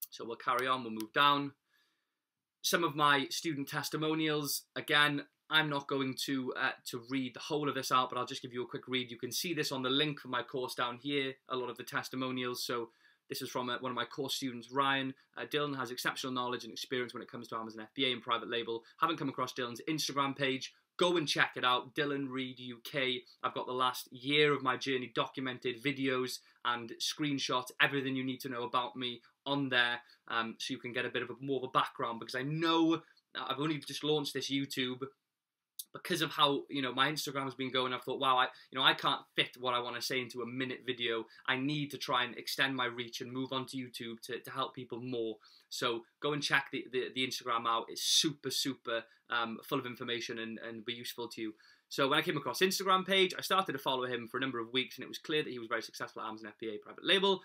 [SPEAKER 1] So we'll carry on. We'll move down. Some of my student testimonials. Again, I'm not going to read the whole of this out, but I'll just give you a quick read. You can see this on the link for my course down here, a lot of the testimonials. So this is from one of my course students, Ryan. Dylan has exceptional knowledge and experience when it comes to Amazon FBA and private label. Haven't come across Dylan's Instagram page. Go and check it out, Dylan Reed UK. I've got the last year of my journey documented, videos and screenshots, everything you need to know about me on there, so you can get a bit of more of a background, because I know I've only just launched this YouTube. Because of how, you know, my Instagram has been going, I've thought, wow, I can't fit what I want to say into a minute video. I need to try and extend my reach and move on to YouTube to help people more. So go and check the Instagram out. It's super, super full of information and be useful to you. So when I came across Instagram page, I started to follow him for a number of weeks, and it was clear that he was very successful at Amazon FBA private label.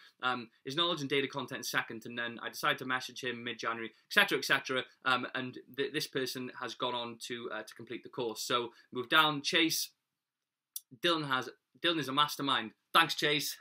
[SPEAKER 1] His knowledge and data content is second to none. I decided to message him mid-January, etc., etc. And this person has gone on to complete the course. So move down, Chase. Dylan is a mastermind. Thanks, Chase.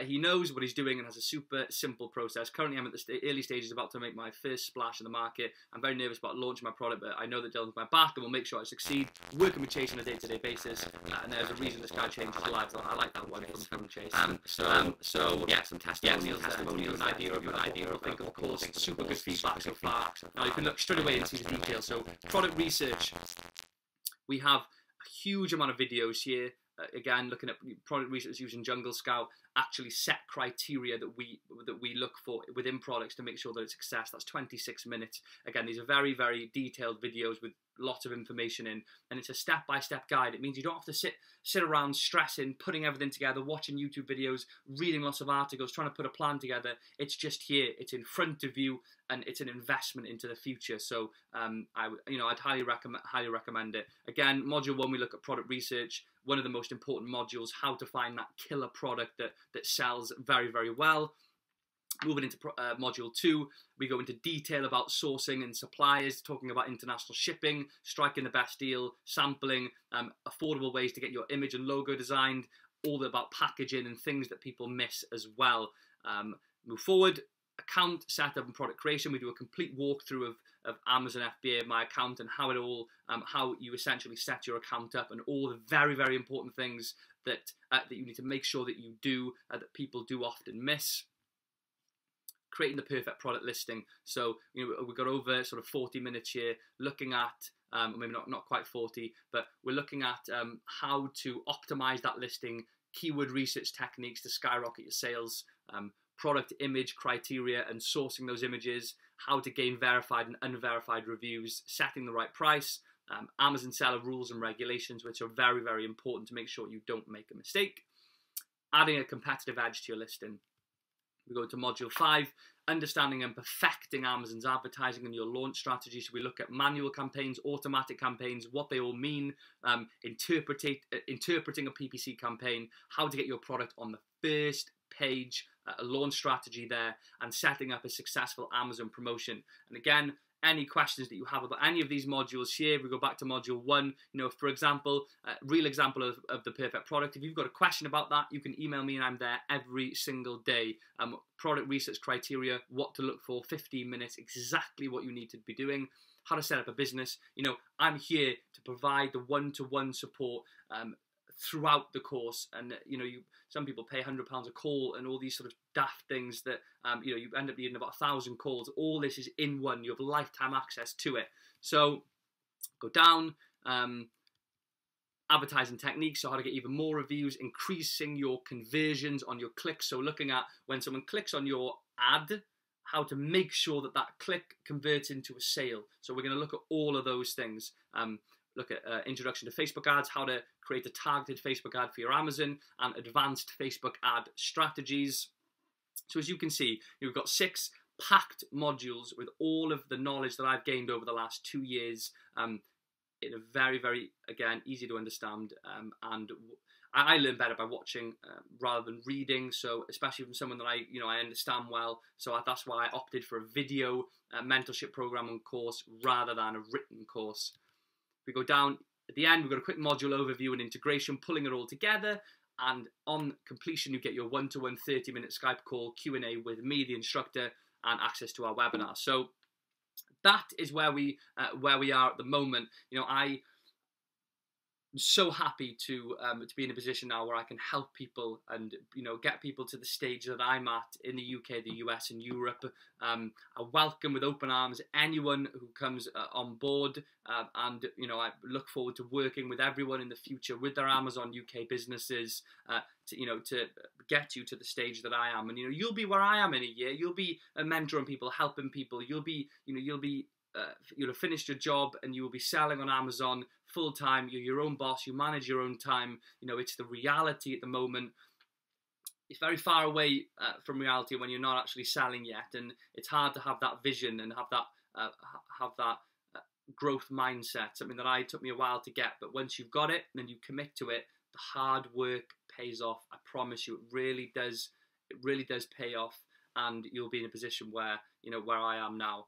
[SPEAKER 1] He knows what he's doing and has a super simple process. Currently, I'm at the early stages, about to make my first splash in the market. I'm very nervous about launching my product, but I know that Dylan's my back and will make sure I succeed. Working with Chase on a day-to-day basis, and there's a reason this guy changed his life. I like that one from Chase. So yeah, some testimonials, an idea of think of a course. Super good feedback so far. Now you can look straight away and see the details. So product research, we have a huge amount of videos here. Again, looking at product research using Jungle Scout, actually set criteria that we look for within products to make sure that it's a success. That's 26 minutes. Again, these are very, very detailed videos with lots of information in, and it's a step-by-step guide. It means you don't have to sit around stressing, putting everything together, watching YouTube videos, reading lots of articles, trying to put a plan together. It's just here. It's in front of you, and it's an investment into the future. So I'd highly recommend it. Again, module 1, we look at product research. One of the most important modules, how to find that killer product that sells very, very well. Moving into module 2, we go into detail about sourcing and suppliers, talking about international shipping, striking the best deal, sampling, affordable ways to get your image and logo designed, all about packaging and things that people miss as well. Move forward, account setup and product creation. We do a complete walkthrough of Amazon FBA, my account, and how it all, how you essentially set your account up, and all the very, very important things that you need to make sure that you do, that people do often miss. Creating the perfect product listing. So we've got over sort of 40 minutes here looking at, maybe not quite 40, but we're looking at how to optimize that listing, keyword research techniques to skyrocket your sales, product image criteria and sourcing those images, how to gain verified and unverified reviews, setting the right price, Amazon seller rules and regulations, which are very, very important to make sure you don't make a mistake, adding a competitive edge to your listing. We go to module 5, understanding and perfecting Amazon's advertising and your launch strategy. So we look at manual campaigns, automatic campaigns, what they all mean, interpreting a PPC campaign, how to get your product on the first page, a launch strategy there, and setting up a successful Amazon promotion. And again, any questions that you have about any of these modules here, we go back to module 1. For example, real example of the perfect product. If you've got a question about that, you can email me and I'm there every single day. Product research criteria, what to look for, 15 minutes, exactly what you need to be doing, how to set up a business. I'm here to provide the one-to-one support throughout the course, and some people pay £100 a call and all these sort of daft things that you end up needing about 1,000 calls. All this is in one. You have lifetime access to it. So go down, advertising techniques, so how to get even more reviews, increasing your conversions on your clicks. So looking at when someone clicks on your ad, how to make sure that that click converts into a sale. So we're going to look at all of those things. Look at introduction to Facebook ads, how to create a targeted Facebook ad for your Amazon, and advanced Facebook ad strategies. So as you can see, we've got 6 packed modules with all of the knowledge that I've gained over the last 2 years in a very, very, again, easy to understand. And I learn better by watching rather than reading. So especially from someone that I understand well. So that's why I opted for a video mentorship program and course rather than a written course. We go down at the end. We've got a quick module overview and integration, pulling it all together. And on completion, you get your one-to-one 30-minute Skype call, Q&A with me, the instructor, and access to our webinar. So that is where we are at the moment. I'm so happy to be in a position now where I can help people and get people to the stage that I'm at in the UK, the US, and Europe. I welcome with open arms anyone who comes on board, and I look forward to working with everyone in the future with their Amazon UK businesses to get you to the stage that I am. And you'll be where I am in a year. You'll be mentoring people, helping people. You'll have finished your job and you will be selling on Amazon full time. You're your own boss. You manage your own time. It's the reality at the moment. It's very far away from reality when you're not actually selling yet, and it's hard to have that vision and have that growth mindset. Something that took me a while to get, but once you've got it, then you commit to it. The hard work pays off. I promise you, it really does. It really does pay off, and you'll be in a position where where I am now.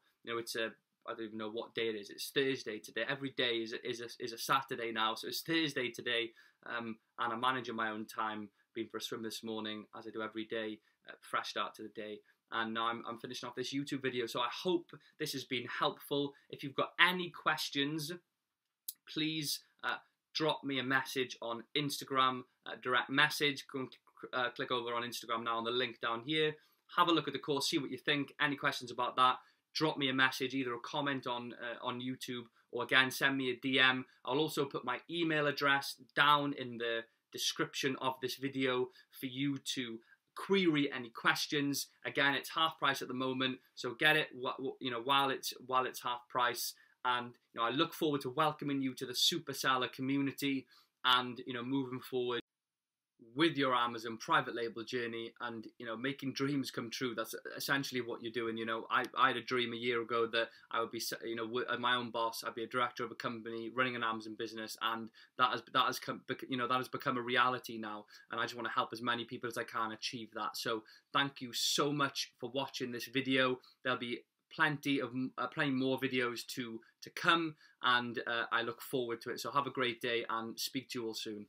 [SPEAKER 1] I don't even know what day it is. It's Thursday today. Every day is a Saturday now, so it's Thursday today, and I'm managing my own time. Been for a swim this morning, as I do every day. Fresh start to the day, and now I'm finishing off this YouTube video. So I hope this has been helpful. If you've got any questions, please drop me a message on Instagram, direct message. Go and click over on Instagram now on the link down here. Have a look at the course, see what you think. Any questions about that, drop me a message, either a comment on YouTube, or again, send me a DM. I'll also put my email address down in the description of this video for you to query any questions. Again, it's half price at the moment, so get it while it's half price. And I look forward to welcoming you to the super seller community, and moving forward with your Amazon private label journey, and making dreams come true. That's essentially what you're doing. I had a dream a year ago that I would be my own boss. I'd be a director of a company running an Amazon business, and that has become a reality now, and I just want to help as many people as I can achieve that. So thank you so much for watching this video. There'll be plenty more videos to come, and I look forward to it. So have a great day, and speak to you all soon.